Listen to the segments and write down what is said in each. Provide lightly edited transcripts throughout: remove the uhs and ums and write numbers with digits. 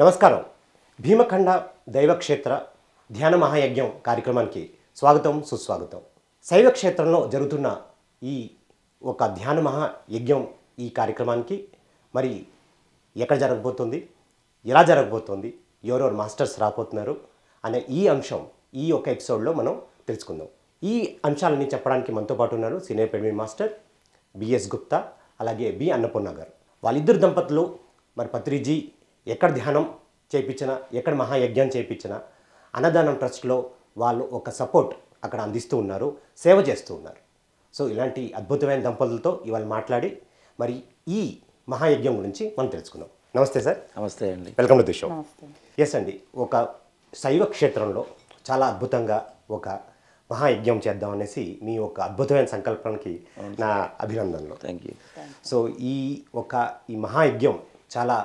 నమస్కారం. భీమఖండ దైవక్షేత్ర ధ్యాన మహాయజ్ఞం కార్యక్రమానికి స్వాగతం, సుస్వాగతం. శైవ క్షేత్రంలో జరుగుతున్న ఈ ఒక ధ్యాన మహాయజ్ఞం ఈ కార్యక్రమానికి మరి ఎక్కడ జరగబోతుంది, ఎలా జరగబోతుంది, ఎవరెవరు మాస్టర్స్ రాబోతున్నారు అనే ఈ అంశం ఈ ఒక ఎపిసోడ్లో మనం తెలుసుకుందాం. ఈ అంశాలని చెప్పడానికి మనతో పాటు ఉన్నారు senior pyramid master BS Gupta, అలాగే బి అన్నపూర్ణ గారు. వాళ్ళిద్దరు దంపతులు మరి పత్రిజీ ఎక్కడ ధ్యానం చేయించినా, ఎక్కడ మహాయజ్ఞం చేయించినా అన్నదానం ట్రస్ట్లో వాళ్ళు ఒక సపోర్ట్ అక్కడ అందిస్తూ ఉన్నారు, సేవ చేస్తూ ఉన్నారు. సో ఇలాంటి అద్భుతమైన దంపతులతో ఇవాళ మాట్లాడి మరి ఈ మహాయజ్ఞం గురించి మనం తెలుసుకుందాం. నమస్తే సార్. నమస్తే అండి. Welcome to the show. Yes అండి, ఒక శైవ క్షేత్రంలో చాలా అద్భుతంగా ఒక మహాయజ్ఞం చేద్దాం అనేసి మీ ఒక అద్భుతమైన సంకల్పానికి నా అభినందనలు. Thank you. సో ఈ మహాయజ్ఞం చాలా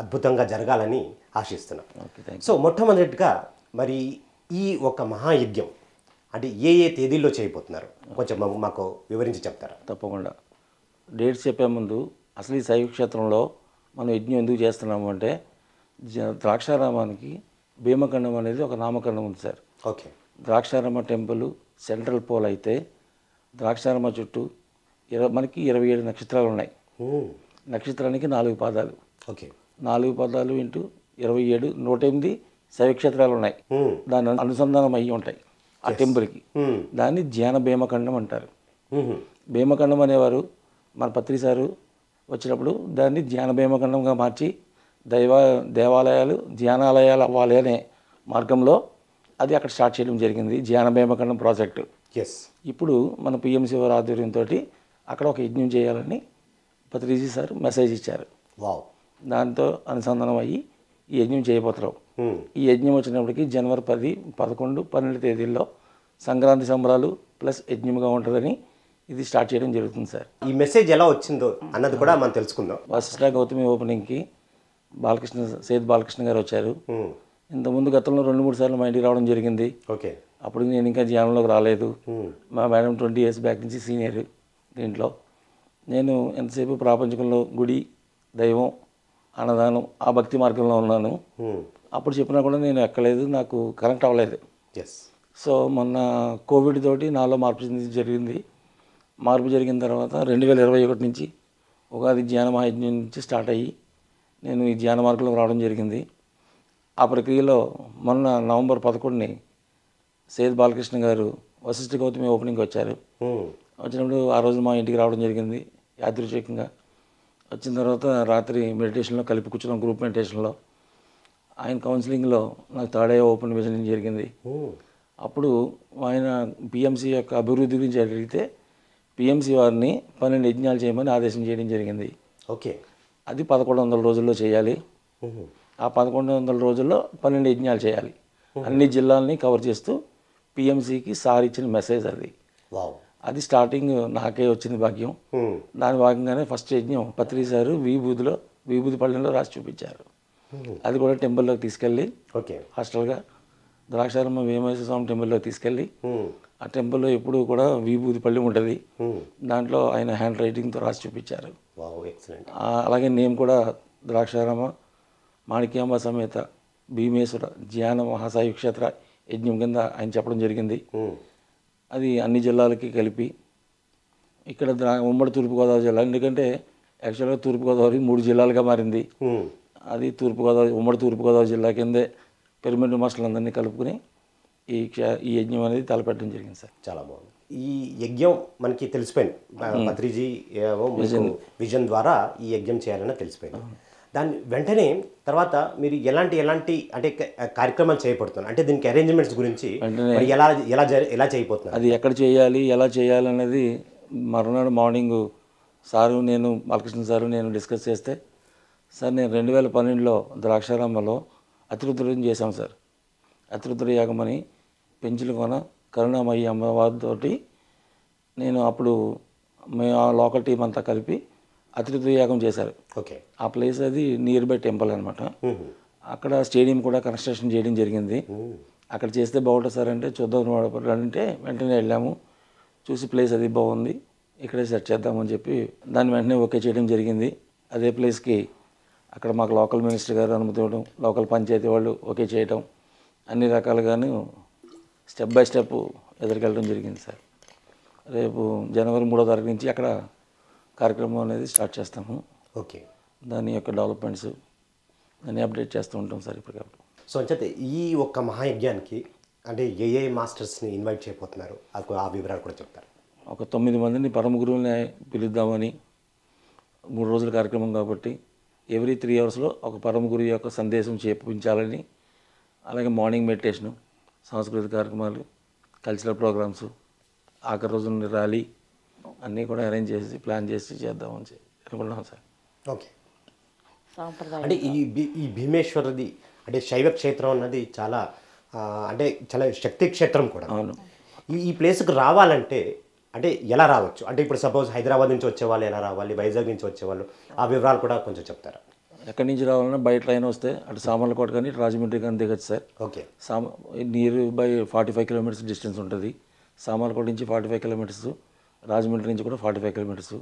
అద్భుతంగా జరగాలని ఆశిస్తున్నాం. సో మొట్టమొదటిగా మరి ఈ ఒక మహాయజ్ఞం అంటే ఏ తేదీల్లో చేయబోతున్నారు కొంచెం మాకు వివరించి చెప్తారా? తప్పకుండా. డేట్స్ చెప్పే ముందు అసలు ఈ శైవ క్షేత్రంలో మనం యజ్ఞం ఎందుకు చేస్తున్నాము అంటే ద్రాక్షారామానికి భీమఖండం అనేది ఒక నామకరణం ఉంది sir. Okay. Draksharama temple central pole అయితే ద్రాక్షారామ చుట్టూ మనకి 27 నక్షత్రాలు ఉన్నాయి. నక్షత్రానికి 4 పాదాలు. ఓకే. 4 పాదాలు ఇంటూ 27 108 శైవక్షేత్రాలు ఉన్నాయి. దాని అనుసంధానం అయ్యి ఉంటాయి ఆ టెంపుల్కి. దాన్ని ధ్యాన భీమఖండం అంటారు. భీమఖండం అనేవారు మన పత్రి సారు వచ్చినప్పుడు దాన్ని ధ్యాన భీమఖండంగా మార్చి దేవాలయాలు ధ్యానాలయాలు అవ్వాలి అనే మార్గంలో అది అక్కడ స్టార్ట్ చేయడం జరిగింది, ధ్యాన భీమఖండం ప్రాజెక్టు. ఇప్పుడు మన పిఎంసి వారి ఆధ్వర్యంతో అక్కడ ఒక యజ్ఞం చేయాలని పత్రిజీ సార్ మెసేజ్ ఇచ్చారు. వావ్. దాంతో అనుసంధానం అయ్యి ఈ యజ్ఞం చేయబోతున్నాం. ఈ యజ్ఞం వచ్చినప్పటికీ జనవరి 10, 11, 12 తేదీల్లో సంక్రాంతి సంబరాలు ప్లస్ యజ్ఞంగా ఉంటుందని ఇది స్టార్ట్ చేయడం జరుగుతుంది సార్. ఈ మెసేజ్ ఎలా వచ్చిందో అన్నది కూడా మనం తెలుసుకుందాం. వశిష్ఠ గౌతమి ఓపెనింగ్కి సేద్ బాలకృష్ణ గారు వచ్చారు. ఇంతకుముందు గతంలో 2-3 సార్లు మా ఇంటికి రావడం జరిగింది. ఓకే. అప్పుడు నేను ఇంకా ధ్యానంలోకి రాలేదు. మా మేడం 20 years బ్యాక్ నుంచి సీనియర్ దీంట్లో. నేను ఎంతసేపు ప్రాపంచికంలో గుడి, దైవం, అన్నదానం ఆ భక్తి మార్గంలో ఉన్నాను. అప్పుడు చెప్పినా కూడా నేను ఎక్కలేదు, నాకు కనెక్ట్ అవ్వలేదు. సో మొన్న కోవిడ్ తోటి నాలో మార్పు జరిగింది. మార్పు జరిగిన తర్వాత 2021 నుంచి ఉగాది ధ్యాన మహాయజ్ఞం నుంచి స్టార్ట్ అయ్యి నేను ఈ ధ్యాన మార్గంలోకి రావడం జరిగింది. ఆ ప్రక్రియలో మొన్న నవంబర్ 11ని సేద్ బాలకృష్ణ గారు వశిష్ఠ గౌతమి ఓపెనింగ్కి వచ్చారు. వచ్చినప్పుడు ఆ రోజు మా ఇంటికి రావడం జరిగింది యాదృచ్ఛికంగా. వచ్చిన తర్వాత రాత్రి మెడిటేషన్లో కలిపి కూర్చున్నాం, గ్రూప్ మెడిటేషన్లో. ఆయన కౌన్సిలింగ్లో నాకు థర్డ్ ఐ ఓపెన్ విజన్ జరిగింది. అప్పుడు ఆయన పిఎంసి యొక్క అభివృద్ధి గురించి అడిగితే పిఎంసి వారిని 12 యజ్ఞాలు చేయమని ఆదేశం చేయడం జరిగింది. ఓకే. అది 1100 రోజుల్లో చేయాలి. ఆ 1100 రోజుల్లో 12 యజ్ఞాలు చేయాలి. అన్ని జిల్లాలని కవర్ చేస్తూ పిఎంసికి సార్ ఇచ్చిన మెసేజ్ అది. అది స్టార్టింగ్ నాకే వచ్చింది భాగ్యం. దాని భాగంగానే ఫస్ట్ యజ్ఞం పత్రి సారు విభూది పళ్ళెంలో రాసి చూపించారు. అది కూడా టెంపుల్లోకి తీసుకెళ్ళి హాస్టల్గా ద్రాక్షారామ భీమేశ్వర స్వామి టెంపుల్లోకి తీసుకెళ్ళి ఆ టెంపుల్లో ఎప్పుడు కూడా విభూది పళ్ళెం ఉంటుంది, దాంట్లో ఆయన హ్యాండ్ రైటింగ్తో రాసి చూపించారు. అలాగే నేను కూడా ద్రాక్షారామ మాణిక్యాంబ సమేత భీమేశ్వర ధ్యాన మహాశైవ క్షేత్ర యజ్ఞం కింద ఆయన చెప్పడం జరిగింది. అది అన్ని జిల్లాలకి కలిపి ఇక్కడ ఉమ్మడి తూర్పుగోదావరి జిల్లా, ఎందుకంటే యాక్చువల్గా తూర్పుగోదావరి 3 జిల్లాలుగా మారింది. అది ఉమ్మడి తూర్పుగోదావరి జిల్లా కిందే పిరమిడ్ మాస్టర్లందరినీ కలుపుకుని ఈ యజ్ఞం అనేది తలపెట్టడం జరిగింది సార్. చాలా బాగుంది. ఈ యజ్ఞం మనకి తెలిసిపోయింది, పత్రిజీ విజన్ ద్వారా ఈ యజ్ఞం చేయాలని తెలిసిపోయింది. దాని వెంటనే తర్వాత మీరు ఎలాంటి అంటే కార్యక్రమాలు చేయబడుతున్నారు అంటే దీనికి అరేంజ్మెంట్స్ గురించి ఎలా చేయబోతున్నారు, అది ఎక్కడ చేయాలి, ఎలా చేయాలి అనేది మరునాడు మార్నింగ్ సారు నేను బాలకృష్ణ సారు నేను డిస్కస్ చేస్తే, సార్ నేను 2012లో ద్రాక్షారామలో అతిరుద్రం చేశాం సార్. అతిరుద్ర యాగమని పెంచులకొన కరుణామయ్యి అమ్మవారితోటి నేను అప్పుడు మేము ఆ లోకల్ టీం అంతా కలిపి అతిరుద్ర యాగం చేశారు. ఓకే. ఆ ప్లేస్ అది నియర్ బై టెంపుల్ అనమాట. అక్కడ స్టేడియం కూడా కన్స్ట్రక్షన్ చేయడం జరిగింది. అక్కడ చేస్తే బాగుంటుంది సార్ అంటే చూద్దాం అంటే వెంటనే వెళ్ళాము, చూసి ప్లేస్ అది బాగుంది, ఇక్కడే సెట్ చేద్దామని చెప్పి దాన్ని వెంటనే ఓకే చేయడం జరిగింది. అదే ప్లేస్కి అక్కడ మాకు లోకల్ మినిస్టర్ గారు అనుమతి ఇవ్వడం, లోకల్ పంచాయతీ వాళ్ళు ఓకే చేయటం, అన్ని రకాలుగాను స్టెప్ బై స్టెప్ ఎదురుకెళ్ళడం జరిగింది సార్. రేపు జనవరి 3వ తారీఖు నుంచి అక్కడ కార్యక్రమం అనేది స్టార్ట్ చేస్తాము. ఓకే. దాని యొక్క డెవలప్మెంట్స్ అన్నీ అప్డేట్ చేస్తూ ఉంటాం సార్ ఇప్పటికప్పుడు. సో అంచేతే ఈ ఒక్క మహాయజ్ఞానికి అంటే ఏ మాస్టర్స్ని ఇన్వైట్ చేయబోతున్నారు ఆ వివరాలు కూడా చెప్తారు. ఒక 9 మందిని పరమ గురువుని పిలుద్దామని, 3 రోజుల కార్యక్రమం కాబట్టి ఎవ్రీ 3 అవర్స్లో ఒక పరమ గురువు యొక్క సందేశం చేపించాలని, అలాగే మార్నింగ్ మెడిటేషను, సాంస్కృతిక కార్యక్రమాలు, కల్చరల్ ప్రోగ్రామ్స్, ఆఖరి రోజు ర్యాలీ అన్నీ కూడా అరేంజ్ చేసి ప్లాన్ చేసి చేద్దామని అనుకుంటున్నాం సార్. ఓకే. అంటే ఈ భీమేశ్వరది అంటే శైవ క్షేత్రం అన్నది చాలా అంటే చాలా శక్తి క్షేత్రం కూడా. అవును. ఈ ప్లేస్కి రావాలంటే అంటే ఎలా రావచ్చు? అంటే ఇప్పుడు సపోజ్ హైదరాబాద్ నుంచి వచ్చేవాళ్ళు ఎలా రావాలి, వైజాగ్ నుంచి వచ్చేవాళ్ళు, ఆ వివరాలు కూడా కొంచెం చెప్తారా? ఎక్కడి నుంచి రావాలన్నా బై ట్రైన్ వస్తే అటు సామర్లకోట కానీ ఇటు రాజమండ్రి కానీ దిగచ్చు sir. Okay. Near by 45 kilometres distance ఉంటుంది. సామర్లకోట నుంచి 45 కిలోమీటర్స్, రాజమండ్రి నుంచి కూడా 45 కిలోమీటర్స్.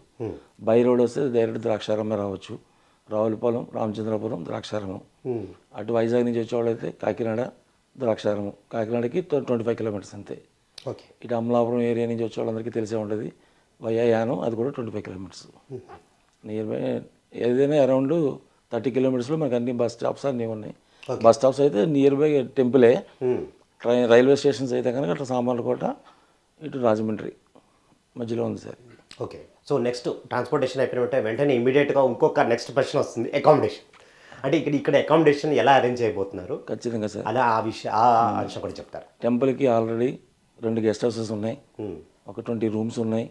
బై రోడ్ వస్తే డైరెక్ట్ ద్రాక్షారామే రావచ్చు. రావులపాలెం, రామచంద్రపురం, ద్రాక్షారామం. అటు వైజాగ్ నుంచి వచ్చేవాళ్ళు అయితే కాకినాడ, ద్రాక్షారామం. కాకినాడకి 25 కిలోమీటర్స్ అంతే. ఓకే. ఇటు అమలాపురం ఏరియా నుంచి వచ్చే వాళ్ళందరికీ తెలిసే ఉంటుంది. వయా యానం అది కూడా 25 కిలోమీటర్స్. నియర్ బై ఏదైనా అరౌండ్ 30 కిలోమీటర్స్లో మనకు అన్ని బస్ స్టాప్స్ అన్నీ ఉన్నాయి. బస్ స్టాప్స్ అయితే నియర్ బై టెంపులే. రైల్వే స్టేషన్స్ అయితే కనుక అట్లా సామర్లకోట, ఇటు రాజమండ్రి మధ్యలో ఉంది sir. Okay. So next transportation అయిపోయిన వెంటనే ఇమీడియట్గా ఇంకొక నెక్స్ట్ ప్రశ్న వస్తుంది, అకామిడేషన్. అంటే ఇక్కడ అకామిడేషన్ ఎలా అరేంజ్ చేయబోతున్నారు? ఖచ్చితంగా సార్. అలా ఆ అంశం కూడా చెప్తారు. టెంపుల్కి ఆల్రెడీ 2 గెస్ట్ హౌసెస్ ఉన్నాయి, ఒక 20 రూమ్స్ ఉన్నాయి.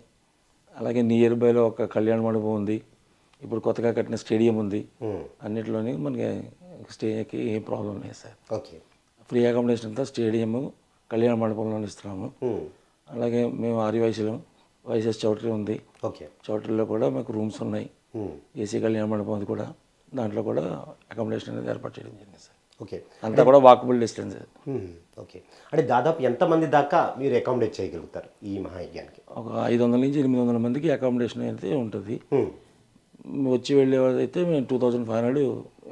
అలాగే నియర్ బైలో ఒక కళ్యాణ మండపం ఉంది, ఇప్పుడు కొత్తగా కట్టిన స్టేడియం ఉంది. అన్నిటిలోని మనకి స్టేకి ఏం ప్రాబ్లం లేదు సార్. ఓకే. ఫ్రీ అకామిడేషన్ అంతా స్టేడియము, కళ్యాణ మండపంలో ఇస్తున్నాము. అలాగే మేము ఆర్యవైశ్యం వైఎస్ఎస్ చౌటరీ ఉంది. ఓకే. చౌటరీలో కూడా మాకు రూమ్స్ ఉన్నాయి. ఏసీ కళ్యాణ మండపం అది కూడా, దాంట్లో కూడా అకామిడేషన్ అనేది ఏర్పాటు చేయడం జరిగింది సార్. ఓకే. అంతా కూడా వాకబుల్ డిస్టెన్స్. ఓకే. అంటే దాదాపు ఎంతమంది దాకా మీరు అకామిడేట్ చేయగలుగుతారు ఈ మహాయజ్ఞానికి? ఒక 500 నుంచి 800 మందికి అకామిడేషన్ అయితే ఉంటుంది. వచ్చి వెళ్ళేవాళ్ళు అయితే మేము 2500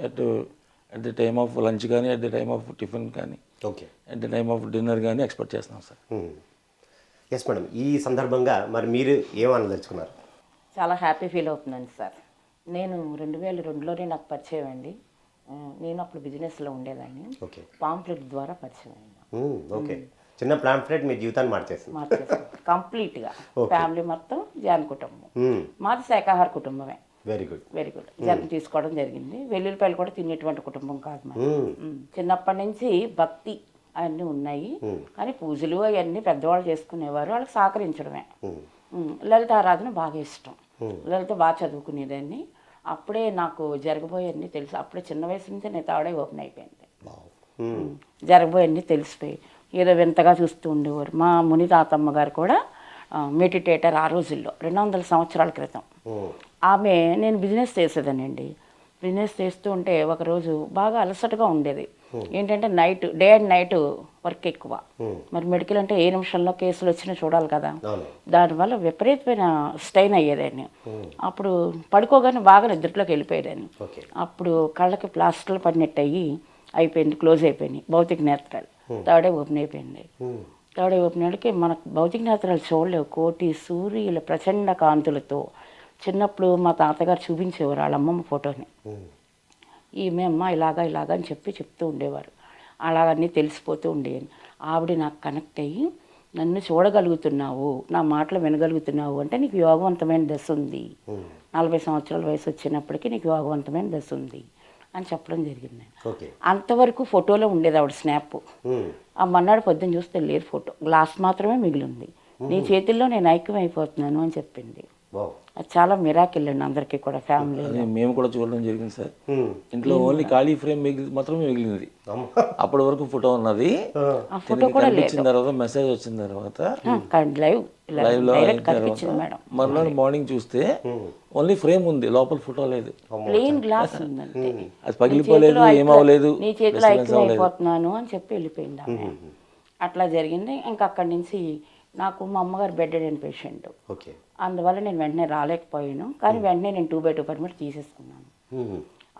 at the time of lunch కానీ, at the time of tiffin కానీ, okay, at the time of dinner కానీ ఎక్స్పెక్ట్ చేస్తున్నాం సార్. Yes madam. ఈ సందర్భంగా మరి మీరు ఏమనదలుచుకున్నారు? చాలా హ్యాపీ ఫీల్ అవుతున్నాను సార్. నేను 2002లోనే నాకు పరిచయం అండి. నేను అప్పుడు బిజినెస్లో ఉండేదాన్ని. ఓకే. పాంప్లెట్ ద్వారా పరిచయం అయింది. ఓకే. చిన్న పాంప్లెట్ మీ జీవితాన్ని మార్చేసింది కంప్లీట్గా. ఫ్యామిలీ మొత్తం జన్ కుటుంబం. మాది శాకాహార కుటుంబమే. Very good, very good. Jan తీసుకోవడం జరిగింది. వెల్లుల్లిపాయలు కూడా తినేటువంటి కుటుంబం కాదు మరి. చిన్నప్పటి నుంచి భక్తి అవన్నీ ఉన్నాయి, కానీ పూజలు అవన్నీ పెద్దవాళ్ళు చేసుకునేవారు, వాళ్ళకి సహకరించడమే. లలిత ఆరాధన బాగా ఇష్టం. లలిత బాగా చదువుకునేదాన్ని. అప్పుడే నాకు జరగబోయేవన్నీ తెలుసు. అప్పుడే చిన్న వయసు నుంచి నేను తాడే ఓపెన్ అయిపోయింది. జరగబోయేవన్నీ తెలిసిపోయి ఏదో వింతగా చూస్తూ ఉండేవారు. మా ముని తాతమ్మ గారు కూడా మెడిటేటర్. ఆ రోజుల్లో 200 సంవత్సరాల క్రితం ఆమె. నేను బిజినెస్ చేసేదానండి. బిజినెస్ చేస్తూ ఉంటే ఒకరోజు బాగా అలసటగా ఉండేది. ఏంటంటే డే అండ్ నైట్ వర్క్ ఎక్కువ. మరి మెడికల్ అంటే ఏ నిమిషంలో కేసులు వచ్చినా చూడాలి కదా. దానివల్ల విపరీతమైన స్ట్రెయిన్ అయ్యేదాన్ని. అప్పుడు పడుకోగానే బాగా నిద్రలోకి వెళ్ళిపోయేదాన్ని. అప్పుడు కళ్ళకి ప్లాస్టర్లు పడినట్టు అయిపోయింది, క్లోజ్ అయిపోయినాయి భౌతిక నేత్రాలు. థర్డ్ ఐ ఓపెన్ అయిపోయింది. థర్డ్ ఐ ఓపెన్ అయ్యాక మనకు భౌతిక నేత్రాలు చూడలేవు. కోటి సూర్యుల ప్రచండ కాంతులతో. చిన్నప్పుడు మా తాతగారు చూపించేవారు వాళ్ళ అమ్మమ్మ ఫోటోని. ఈమె అమ్మ ఇలాగా అని చెప్తూ ఉండేవారు. అలాగన్నీ తెలిసిపోతూ ఉండేవి. ఆవిడ నాకు కనెక్ట్ అయ్యి, నన్ను చూడగలుగుతున్నావు, నా మాటలు వినగలుగుతున్నావు అంటే నీకు యోగవంతమైన దశ ఉంది. 40 సంవత్సరాల వయసు వచ్చినప్పటికీ నీకు యోగవంతమైన దశ ఉంది అని చెప్పడం జరిగింది. అంతవరకు ఫోటోలో ఉండేది ఆవిడ స్నాప్. ఆ మన్నాడు పొద్దున్న చూస్తే లేదు ఫోటో, గ్లాస్ మాత్రమే మిగిలింది. నీ చేతుల్లో నేను ఐక్యం అయిపోతున్నాను అని చెప్పింది. అది చాలా మిరాకిల్ అండి అందరికీ కూడా. ఫ్యామిలీ మేము కూడా చూడడం జరిగింది సార్. ఇంట్లో ఓన్లీ ఖాళీ ఫ్రేమ్ మాత్రమే మిగిలింది. అప్పటి వరకు ఫోటో ఉన్నది. ఫోటో కూడా వచ్చిన తర్వాత మెసేజ్ వచ్చిన తర్వాత లైవ్ లో మర్నాడు మార్నింగ్ చూస్తే ఓన్లీ ఫ్రేమ్ ఉంది, లోపల ఫోటో లేదు. ప్లెయిన్ గ్లాస్ ఉందంటే అది పగిలిపోలేదు, ఏమవలేదు. నీ చేతిలో ఐక్యం అయిపోతున్నాను అని చెప్పి వెళ్ళిపోయింది ఆమె. అట్లా జరిగింది. ఇంకా అక్కడి నుంచి నాకు మా అమ్మగారు బెడ్ అయిన పేషెంట్. అందువల్ల నేను వెంటనే రాలేకపోయాను. కానీ వెంటనే నేను 2x2 పర్మిట్ తీసేసుకున్నాను.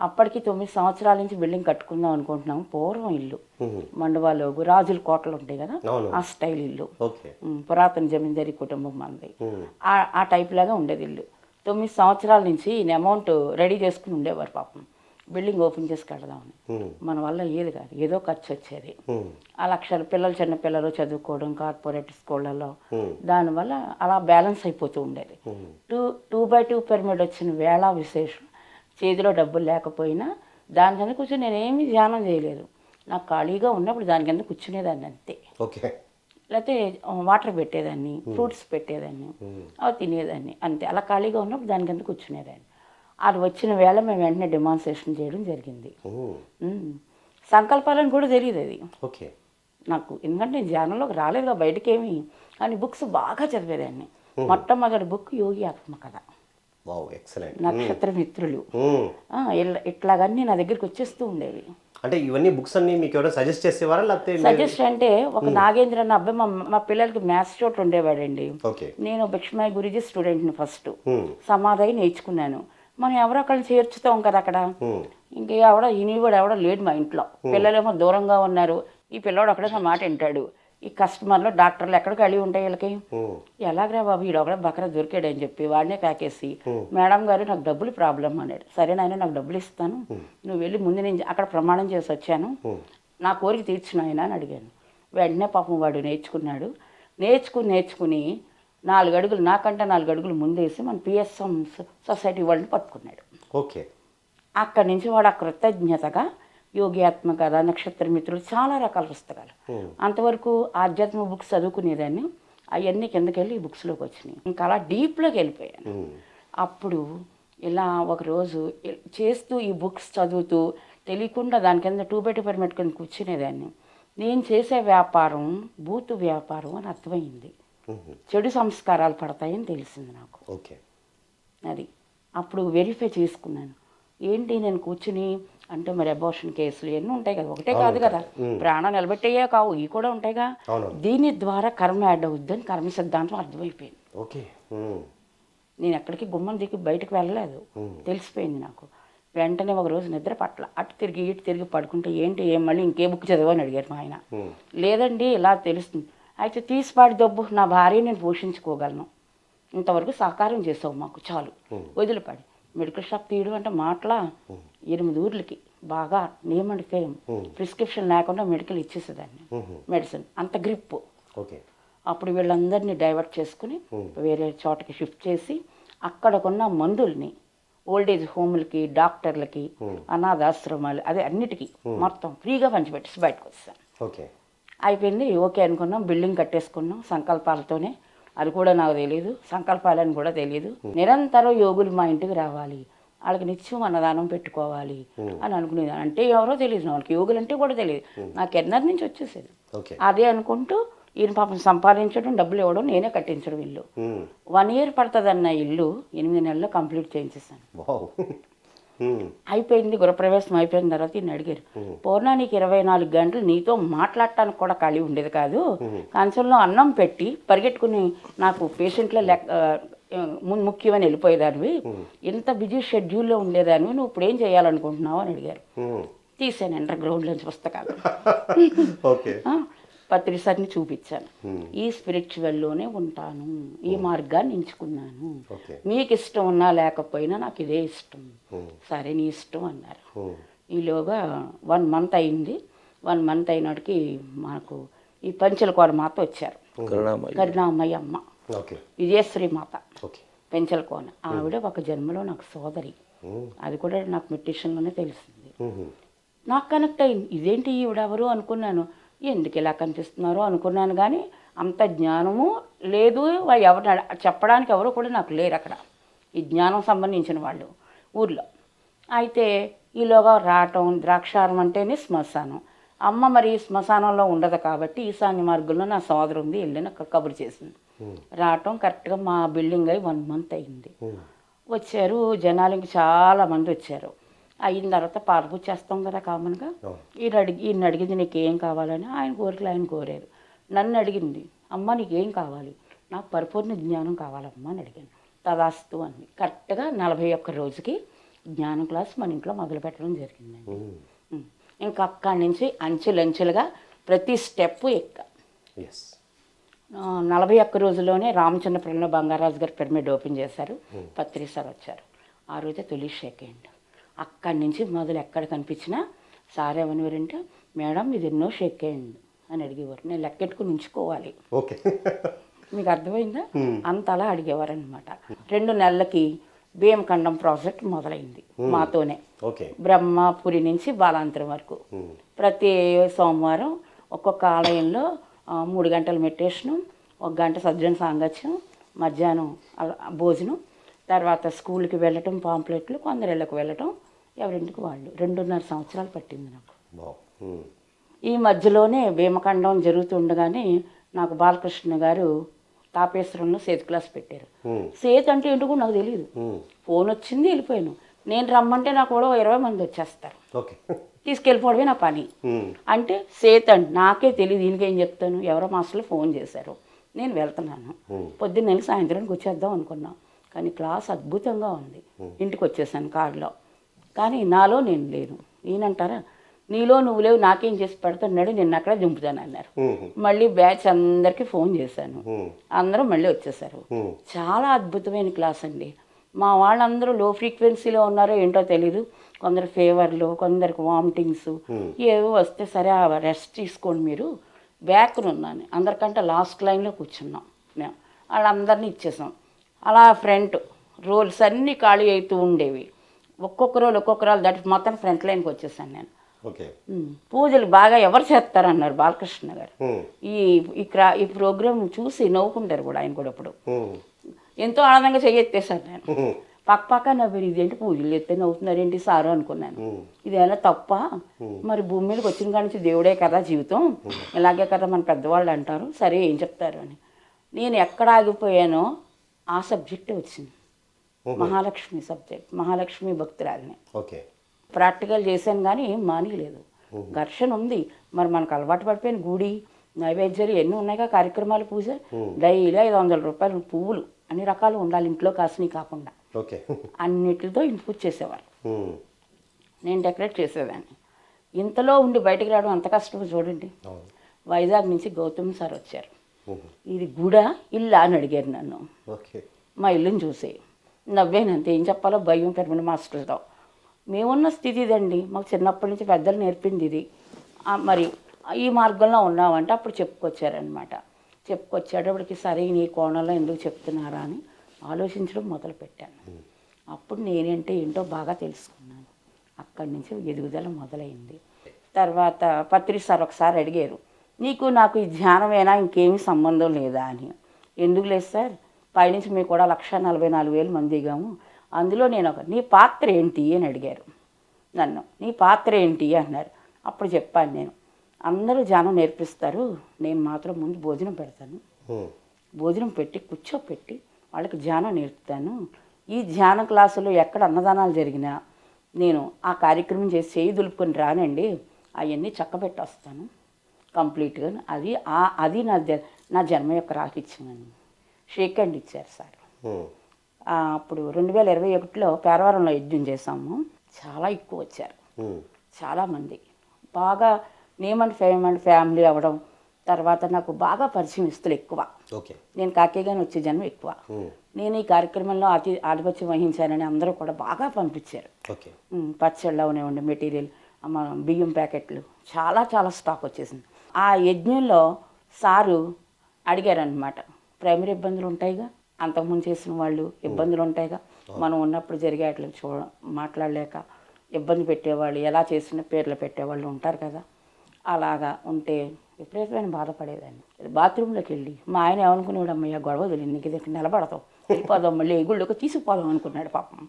అప్పటికి 9 సంవత్సరాల నుంచి బిల్డింగ్ కట్టుకుందాం అనుకుంటున్నాము. పూర్వం ఇల్లు మండవాలో రాజుల కోటలు ఉంటాయి కదా, ఆ స్టైల్ ఇల్లు. పురాతన జమీందారీ కుటుంబం మనది. ఆ టైప్ లాగా ఉండేది ఇల్లు. 9 సంవత్సరాల నుంచి ఈయన అమౌంట్ రెడీ చేసుకుని ఉండేవారు పాపం, బిల్డింగ్ ఓపెన్ చేసి కడదామని. మన వల్ల ఏది కాదు, ఏదో ఖర్చు వచ్చేది. ఆ లక్షలు పిల్లలు చిన్న పిల్లలు చదువుకోవడం కార్పొరేట్ స్కూళ్ళలో, దానివల్ల అలా బ్యాలెన్స్ అయిపోతూ ఉండేది. 2x2 పిరమిడ్ వచ్చిన వేళ విశేషం. చేతిలో డబ్బులు లేకపోయినా దాని కింద కూర్చొని నేనేమీ ధ్యానం చేయలేదు. నాకు ఖాళీగా ఉన్నప్పుడు దాని కింద కూర్చునేదాన్ని అంతే. లేకపోతే వాటర్ పెట్టేదాన్ని, ఫ్రూట్స్ పెట్టేదాన్ని, అవి తినేదాన్ని అంతే. అలా ఖాళీగా ఉన్నప్పుడు దాని కింద కూర్చునేదాన్ని. అది వచ్చిన వేళ మేము వెంటనే డెమాన్స్ట్రేషన్ చేయడం జరిగింది. సంకల్పాలను కూడా తెలియదు అది నాకు, ఎందుకంటే నేను ధ్యానంలోకి రాలేదుగా బయటకేమి. కానీ బుక్స్ బాగా చదివేదాన్ని. మొట్టమొదటి బుక్ యోగి ఆత్మకథ, నక్షత్ర మిత్రులు, ఇట్లాగన్నీ నా దగ్గరికి వచ్చేస్తూ ఉండేవి. అంటే ఇవన్నీ బుక్స్ అన్ని మీకు ఎవరైనా సజెస్ట్ చేసేవారా లేకపోతే? సజెస్ట్ అంటే ఒక నాగేంద్ర అన్న అబ్బాయి మా పిల్లలకి మ్యాథ్స్ చోటు ఉండేవాడండి. నేను భిక్షమయ్య గురుజీ స్టూడెంట్ని ఫస్ట్ సమాధి నేర్చుకున్నాను. మనం ఎవరో ఒకరిని చేర్చుతాం కదా అక్కడ. ఇంకా ఎవడో లేడు మా ఇంట్లో. పిల్లలేమో దూరంగా ఉన్నారు. ఈ పిల్లవాడు ఒకడే మాట వింటాడు. ఈ కస్టమర్లు డాక్టర్లు ఎక్కడికి వెళ్ళి ఉంటాయి వీళ్ళకి. ఎలాగరా బాబు వీడు ఒకడే బకరా దొరికాడు అని చెప్పి వాడినే కాకేసి, మేడం గారు నాకు డబ్బులు ప్రాబ్లం అన్నాడు. సరే నాయన నాకు డబ్బులు ఇస్తాను, నువ్వు వెళ్ళి ముందు నేను అక్కడ ప్రమాణం చేసి వచ్చాను, నా కోరిక తీర్చిన ఆయన అని అడిగాను. వెంటనే పాపం వాడు నేర్చుకున్నాడు. నేర్చుకుని 4 అడుగులు నాకంటే 4 అడుగులు ముందేసి మన పిఎస్ఎం సొసైటీ వాళ్ళని పట్టుకున్నాడు. అక్కడి నుంచి వాడు ఆ కృతజ్ఞతగా యోగి ఆత్మకథ, నక్షత్ర మిత్రులు, చాలా రకాల పుస్తకాలు. అంతవరకు ఆధ్యాత్మిక బుక్స్ చదువుకునేదాన్ని. అవన్నీ కిందకెళ్ళి ఈ బుక్స్లోకి వచ్చినాయి. ఇంకా అలా డీప్లోకి వెళ్ళిపోయాను. అప్పుడు ఇలా ఒకరోజు చేస్తూ ఈ బుక్స్ చదువుతూ తెలియకుండా దాని కింద 2x2 పెట్టుకొని కూర్చునేదాన్ని. నేను చేసే వ్యాపారం బూతు వ్యాపారం అని అర్థమైంది. చెడు సంస్కారాలు పడతాయని తెలిసింది నాకు. అది అప్పుడు వెరిఫై చేసుకున్నాను. ఏంటి నేను కూర్చుని అంటే మరి అబార్షన్ కేసులు ఎన్నో ఉంటాయి కదా, ఒకటే కాదు కదా, ప్రాణం నిలబెట్టేయే కావు, ఇవి కూడా ఉంటాయిగా. దీని ద్వారా కర్మ యాడ్ అవుద్దని కర్మ సిద్ధాంతం అర్థమైపోయింది. నేను ఎక్కడికి గుమ్మం దిగి బయటకు వెళ్ళలేదు, తెలిసిపోయింది నాకు. వెంటనే ఒక రోజు నిద్ర పట్ల అటు తిరిగి ఇటు తిరిగి పడుకుంటే ఏంటి మళ్ళీ ఇంకే బుక్ చదవని అడిగారు మా ఆయన. లేదండి ఇలా తెలుస్తుంది. అయితే తీసిపాడి దబ్బు, నా భార్య నేను పోషించుకోగలను, ఇంతవరకు సహకారం చేసావు మాకు చాలు, వదిలిపాడి. మెడికల్ షాప్ తీయడం అంటే మాటలా 8 ఊర్లకి బాగా నియమడితే ప్రిస్క్రిప్షన్ లేకుండా మెడికల్ ఇచ్చేసేదాన్ని, మెడిసిన్ అంత గ్రిప్. అప్పుడు వీళ్ళందరినీ డైవర్ట్ చేసుకుని వేరే చోటకి షిఫ్ట్ చేసి అక్కడకున్న మందుల్ని ఓల్డేజ్ హోమ్లకి, డాక్టర్లకి, అనాథాశ్రమాలు, అదే అన్నిటికీ మొత్తం ఫ్రీగా పంచిపెట్టేసి బయటకు వచ్చాను. అయిపోయింది, ఓకే అనుకున్నాం, బిల్డింగ్ కట్టేసుకున్నాం సంకల్పాలతోనే. అది కూడా నాకు తెలియదు, సంకల్పాలని కూడా తెలియదు. నిరంతరం యోగులు మా ఇంటికి రావాలి, వాళ్ళకి నిత్యం అన్నదానం పెట్టుకోవాలి అని అనుకునేదాన్ని. అంటే ఎవరో తెలియదు, వాళ్ళకి యోగులు అంటే కూడా తెలియదు. నాకు ఎన్నర నుంచి వచ్చేసేది. అదే అనుకుంటూ ఈయన పాపం సంపాదించడం, డబ్బులు ఇవ్వడం, నేనే కట్టించడం. ఇల్లు 1 year పడుతుందన్న ఇల్లు 8 నెలల్లో కంప్లీట్ చేయించేసాను. అయిపోయింది, గృహప్రవేశం అయిపోయిన తర్వాత ఈయన అడిగారు, పూర్ణ నీకు 24 గంటలు నీతో మాట్లాడటానికి కూడా ఖాళీ ఉండేది కాదు, కంచంలో అన్నం పెట్టి పరిగెట్టుకుని నాకు పేషెంట్లో ముఖ్యమని వెళ్ళిపోయేదానివి, ఇంత బిజీ షెడ్యూల్లో ఉండేదానివి, నువ్వు ఇప్పుడు ఏం చేయాలనుకుంటున్నావు అని అడిగారు. తీసాను అండర్ గ్రౌండ్లోంచి పుస్తకాలు, పత్రిసర్ని చూపించాను. ఈ స్పిరిచువల్లోనే ఉంటాను, ఈ మార్గాన్ని ఎంచుకున్నాను, మీకు ఇష్టం ఉన్నా లేకపోయినా నాకు ఇదే ఇష్టం. సరే నీ ఇష్టం అన్నారు. ఈలోగా 1 month అయింది. 1 month అయినాటికి మాకు ఈ పంచలకోన మాత వచ్చారు, కరుణామయ్య అమ్మ, విజయశ్రీ మాత పెంచలకోన. ఆవిడ ఒక జన్మలో నాకు సోదరి. అది కూడా నాకు మెడిటేషన్లోనే తెలిసింది. నాకు కనెక్ట్ అయింది. ఇదేంటి ఈవిడెవరు అనుకున్నాను, ఎందుకు ఇలా కనిపిస్తున్నారో అనుకున్నాను. కానీ అంత జ్ఞానము లేదు, ఎవరు చెప్పడానికి ఎవరు కూడా నాకు లేరు అక్కడ, ఈ జ్ఞానం సంబంధించిన వాళ్ళు ఊర్లో. అయితే ఈలోగా రావటం, ద్రాక్షారం అంటేనే శ్మశానం. అమ్మ మరి శ్మశానంలో ఉండదు కాబట్టి ఈశాన్య మార్గంలో నా సోదరు ఉంది, వెళ్ళిన కబురు చేసింది. రావటం కరెక్ట్గా మా బిల్డింగ్ అయి 1 month అయింది. వచ్చారు జనాలు, ఇంక చాలామంది వచ్చారు. అయిన తర్వాత పాలపూజ చేస్తాం కదా కామన్గా. ఈయన అడిగింది నీకేం కావాలని, ఆయన కోరికలు ఆయన కోరారు. నన్ను అడిగింది, అమ్మ నీకేం కావాలి? నాకు పరిపూర్ణ జ్ఞానం కావాలమ్మా అని అడిగాను. తదాస్తు అంది. కరెక్ట్గా 41 రోజుకి జ్ఞానం క్లాస్ మన ఇంట్లో మొదలు పెట్టడం జరిగిందండి. ఇంకా అక్కడి నుంచి అంచెలంచెలుగా ప్రతి స్టెప్ ఎక్క. 41 రోజుల్లోనే రామచంద్రపురంలో బంగారాజు గారు పిరమిడ్ ఓపెన్ చేశారు. పత్రి సార్ వచ్చారు. ఆ రోజే తొలి షేక్ అయ్యింది. అక్కడి నుంచి మొదలు ఎక్కడ కనిపించినా సార్ ఏమనేవారంటే, మేడం ఇది ఎన్నో షేక్ అయ్యింది అని అడిగేవారు. నేను లెక్కెట్టుకుని ఉంచుకోవాలి. ఓకే, మీకు అర్థమైందా? అంత అలా అడిగేవారు అనమాట. 2 నెలలకి భీమఖండం ప్రాజెక్ట్ మొదలైంది మాతోనే. బ్రహ్మపురి నుంచి బాలాంతరం వరకు ప్రతి సోమవారం ఒక్కొక్క ఆలయంలో 3 గంటల మెడిటేషను, 1 గంట సజ్జన సాంగత్యం, మధ్యాహ్నం భోజనం, తర్వాత స్కూల్కి వెళ్ళటం, పాంప్లెట్లు, కొందరు ఇళ్ళకి వెళ్ళటం, ఎవరింటికి వాళ్ళు. 2.5 సంవత్సరాలు పట్టింది నాకు. ఈ మధ్యలోనే భీమఖండం జరుగుతుండగానే నాకు బాలకృష్ణ గారు తాపేశ్వరంలో సేతు క్లాస్ పెట్టారు. సేతు అంటే ఏంటో కూడా నాకు తెలియదు. ఫోన్ వచ్చింది, వెళ్ళిపోయాను. నేను రమ్మంటే నాకు కూడా 20 మంది వచ్చేస్తారు. తీసుకెళ్ళిపోవడమే నా పని. అంటే సేత్ అంటే నాకే తెలియదు, దీనికేం చెప్తాను. ఎవరో మాస్టర్లు ఫోన్ చేశారు, నేను వెళ్తున్నాను. పొద్దున్న వెళ్ళి సాయంత్రానికి వచ్చేద్దాం అనుకున్నాం. కానీ క్లాస్ అద్భుతంగా ఉంది. ఇంటికి వచ్చేసాను కారులో. కానీ నాలో నేను లేను. ఈయనంటారా, నీలో నువ్వు లేవు, నాకేం చేసి పెడుతున్నాడు, నిన్న అక్కడ దింపుతాను అన్నారు. మళ్ళీ బ్యాచ్ అందరికీ ఫోన్ చేశాను. అందరూ మళ్ళీ వచ్చేసారు. చాలా అద్భుతమైన క్లాస్ అండి. మా వాళ్ళందరూ లో ఫ్రీక్వెన్సీలో ఉన్నారో ఏంటో తెలీదు. కొందరు ఫీవర్లు, కొందరికి వామిటింగ్స్, ఏవో వస్తే సరే రెస్ట్ తీసుకోండి మీరు, బ్యాక్ను ఉన్నాను. అందరికంటే లాస్ట్ లైన్లో కూర్చున్నాం మేము. వాళ్ళందరినీ ఇచ్చేసాం. అలా ఫ్రంట్ రోల్స్ అన్నీ ఖాళీ అవుతూ ఉండేవి. ఒక్కొక్క రోలు దాటి మొత్తం ఫ్రంట్ లైన్కి వచ్చేసాను నేను. పూజలు బాగా ఎవరు చేస్తారన్నారు బాలకృష్ణ గారు. ఈ ప్రోగ్రామ్ చూసి నవ్వుకుంటారు కూడా ఆయన కూడా. ఇప్పుడు ఎంతో ఆనందంగా చెయ్యెత్తేసాను నేను. పక్క నవ్వారు, ఇదేంటి పూజలు ఎత్తే నవ్వుతున్నారు ఏంటి సారు అనుకున్నాను. ఇదేనా తప్ప? మరి భూమి మీదకి వచ్చిన కాడి నుంచి దేవుడే కదా జీవితం, ఇలాగే కదా మన పెద్దవాళ్ళు అంటారు, సరే ఏం చెప్తారు అని. నేను ఎక్కడ ఆగిపోయానో ఆ సబ్జెక్టే వచ్చింది. మహాలక్ష్మి సబ్జెక్ట్, మహాలక్ష్మి భక్తురాలిని. ప్రాక్టికల్ చేశాను కానీ ఏం మానేయలేదు. ఘర్షణ ఉంది. మరి మనకు అలవాటు పడిపోయిన గుడి, నైవేద్యాలు ఎన్ని ఉన్నాయిగా, కార్యక్రమాలు, పూజ, డైలీ 500 రూపాయలు పువ్వులు అన్ని రకాలు ఉండాలి ఇంట్లో, కాసినవి కాకుండా. అన్నిటితో ఇంటికి వచ్చేసేవారు. నేను డెకరేట్ చేసేదాన్ని. ఇంతలో ఉండి బయటకు రావడం అంత కష్టమో చూడండి. వైజాగ్ నుంచి గౌతమ్ సార్ వచ్చారు. ఇది గుడా ఇల్లా అని అడిగారు నన్ను. మా ఇల్లుని చూసి నవ్వేనంతే, ఏం చెప్పాలో భయం పిరమిడ్ మాస్టర్తో. మేమున్న స్థితి ఇదండి, మాకు చిన్నప్పటి నుంచి పెద్దలు నేర్పింది ఇది. మరి ఈ మార్గంలో ఉన్నామంటే అప్పుడు చెప్పుకొచ్చారనమాట. చెప్పుకొచ్చేటప్పటికి సరే ఈ కోణంలో ఎందుకు చెప్తున్నారా అని ఆలోచించడం మొదలుపెట్టాను. అప్పుడు నేనేంటే ఏంటో బాగా తెలుసుకున్నాను. అక్కడి నుంచి ఎదుగుదల మొదలైంది. తర్వాత పత్రి సార్ ఒకసారి అడిగారు, నీకు నాకు ఈ ధ్యానమేనా, ఇంకేమీ సంబంధం లేదా అని. ఎందుకు లేదు సార్, పైనుంచి మీకు కూడా 1,44,000 మంది దిగాము, అందులో నేను నీ పాత్ర ఏంటి అని అడిగారు నన్ను. నీ పాత్ర ఏంటి అన్నారు. అప్పుడు చెప్పాను నేను, అందరూ ధ్యానం నేర్పిస్తారు, నేను మాత్రం ముందు భోజనం పెడతాను. భోజనం పెట్టి కూర్చోపెట్టి వాళ్ళకి ధ్యానం నేర్పుతాను. ఈ ధ్యాన క్లాసులో ఎక్కడ అన్నదానాలు జరిగినా నేను ఆ కార్యక్రమం చేసి చేయి దులుపుకొని రానండి, అవన్నీ చక్కబెట్టి వస్తాను కంప్లీట్గా. అది నా జన్మ యొక్క రాహిత్యమని షేక్ హ్యాండ్ ఇచ్చారు సార్. అప్పుడు 2021లో పేరవరంలో యజ్ఞం చేసాము. చాలా ఎక్కువ వచ్చారు, చాలామంది. బాగా name and fame and family అవ్వడం, తర్వాత నాకు బాగా పరిచయం ఇస్తులు ఎక్కువ. నేను కాకేగానే వచ్చే జన్మ ఎక్కువ. నేను ఈ కార్యక్రమంలో ఆధిపత్యం వహించానని అందరూ కూడా బాగా పంపించారు. పచ్చళ్ళు అవనివ్వండి, మెటీరియల్, బియ్యం ప్యాకెట్లు, చాలా చాలా స్టాక్ వచ్చేసింది. ఆ యజ్ఞంలో సారు అడిగారనమాట, ప్రైమరీ ఇబ్బందులు ఉంటాయిగా, అంతకుముందు చేసిన వాళ్ళు ఇబ్బందులు ఉంటాయిగా, మనం ఉన్నప్పుడు జరిగేట్లు మాట్లాడలేక ఇబ్బంది పెట్టేవాళ్ళు, ఎలా చేసిన పేర్లు పెట్టేవాళ్ళు ఉంటారు కదా. అలాగా ఉంటే విపరీతమైన బాధపడేదాన్ని. బాత్రూంలోకి వెళ్ళి మా ఆయన ఏమనుకునేవాడు, అమ్మయ్య గొడవ తెలియదు, నీకు దగ్గర నిలబడతావు, వెళ్ళిపోదాం, మళ్ళీ ఎగుళ్ళకి తీసుకుపోదాం అనుకున్నాడు పాపం.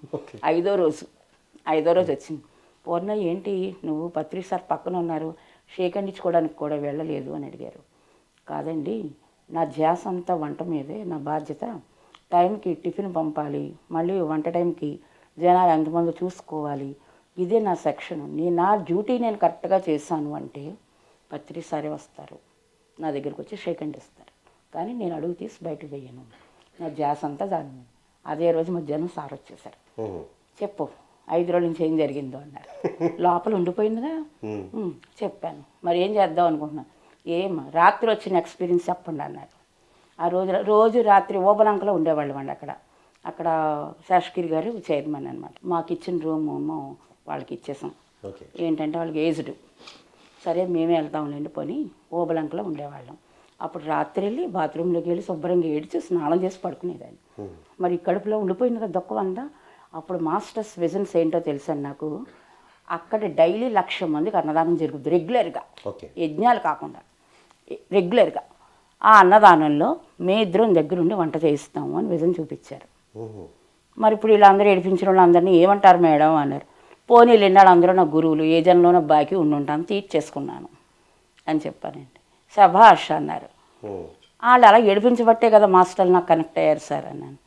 5వ రోజు వచ్చింది. పూర్ణ ఏంటి నువ్వు పత్రి సార్ పక్కన ఉన్నారు, షేక్ హ్యాండ్ ఇచ్చుకోవడానికి కూడా వెళ్ళలేదు అని అడిగారు. కాదండి, నా ధ్యాస అంతా వంట మీదే, నా బాధ్యత. టైంకి టిఫిన్ పంపాలి, మళ్ళీ వంట టైంకి జనాలు ఎంతమంది చూసుకోవాలి, ఇదే నా సెక్షన్. నా డ్యూటీ నేను కరెక్ట్గా చేశాను అంటే పత్రి సారే వస్తారు, నా దగ్గరికి వచ్చి షేక్ హ్యాండ్ ఇస్తారు. కానీ నేను అడుగు తీసి బయటకు వేయను, నా ధ్యాస అంతా దాని. అదే రోజు మధ్యాహ్నం సార్ వచ్చేసారు. చెప్పు 5 రోజుల నుంచి ఏం జరిగిందో అన్నారు. లోపల ఉండిపోయిందిగా. చెప్పాను, మరి ఏం చేద్దాం అనుకుంటున్నాను. రాత్రి వచ్చిన ఎక్స్పీరియన్స్ చెప్పండి అన్నారు. ఆ రోజు రాత్రి ఓబలంకలో ఉండేవాళ్ళం అండి. అక్కడ శాషగిరి గారు చైర్మన్ అనమాట. మాకు ఇచ్చిన రూము వాళ్ళకి ఇచ్చేసాం. ఏంటంటే వాళ్ళకి ఏజ్డ్. సరే మేమే వెళ్తాంలేండి పోని, ఓబలంకలో ఉండేవాళ్ళం. అప్పుడు రాత్రి వెళ్ళి బాత్రూంలోకి వెళ్ళి శుభ్రంగా ఏడ్చి స్నానం చేసి పడుకునేదాన్ని. మరి కడుపులో ఉండిపోయింది కదా దుఃఖం అంతా. అప్పుడు మాస్టర్స్ విజన్స్ ఏంటో తెలుసండి నాకు. అక్కడ డైలీ 1,00,000 మందికి అన్నదానం జరుగుతుంది రెగ్యులర్గా, యజ్ఞాలు కాకుండా రెగ్యులర్గా. ఆ అన్నదానంలో మీ ఇద్దరం దగ్గరుండి వంట చేయిస్తాము అని విజన్ చూపించారు. మరి ఇప్పుడు వీళ్ళందరూ ఏడిపించిన వాళ్ళందరినీ ఏమంటారు మేడం అన్నారు. పోనీ వెళ్ళినాడు అందరూ నా గురువులు, ఏ జన్మలోనో బాకీ ఉండుంటాను, తీర్చేసుకున్నాను అని చెప్పానండి. శభాష్ అన్నారు. వాళ్ళు అలా ఏడిపించబట్టే కదా మాస్టర్లు నాకు కనెక్ట్ అయ్యారు సార్ అన్నాను.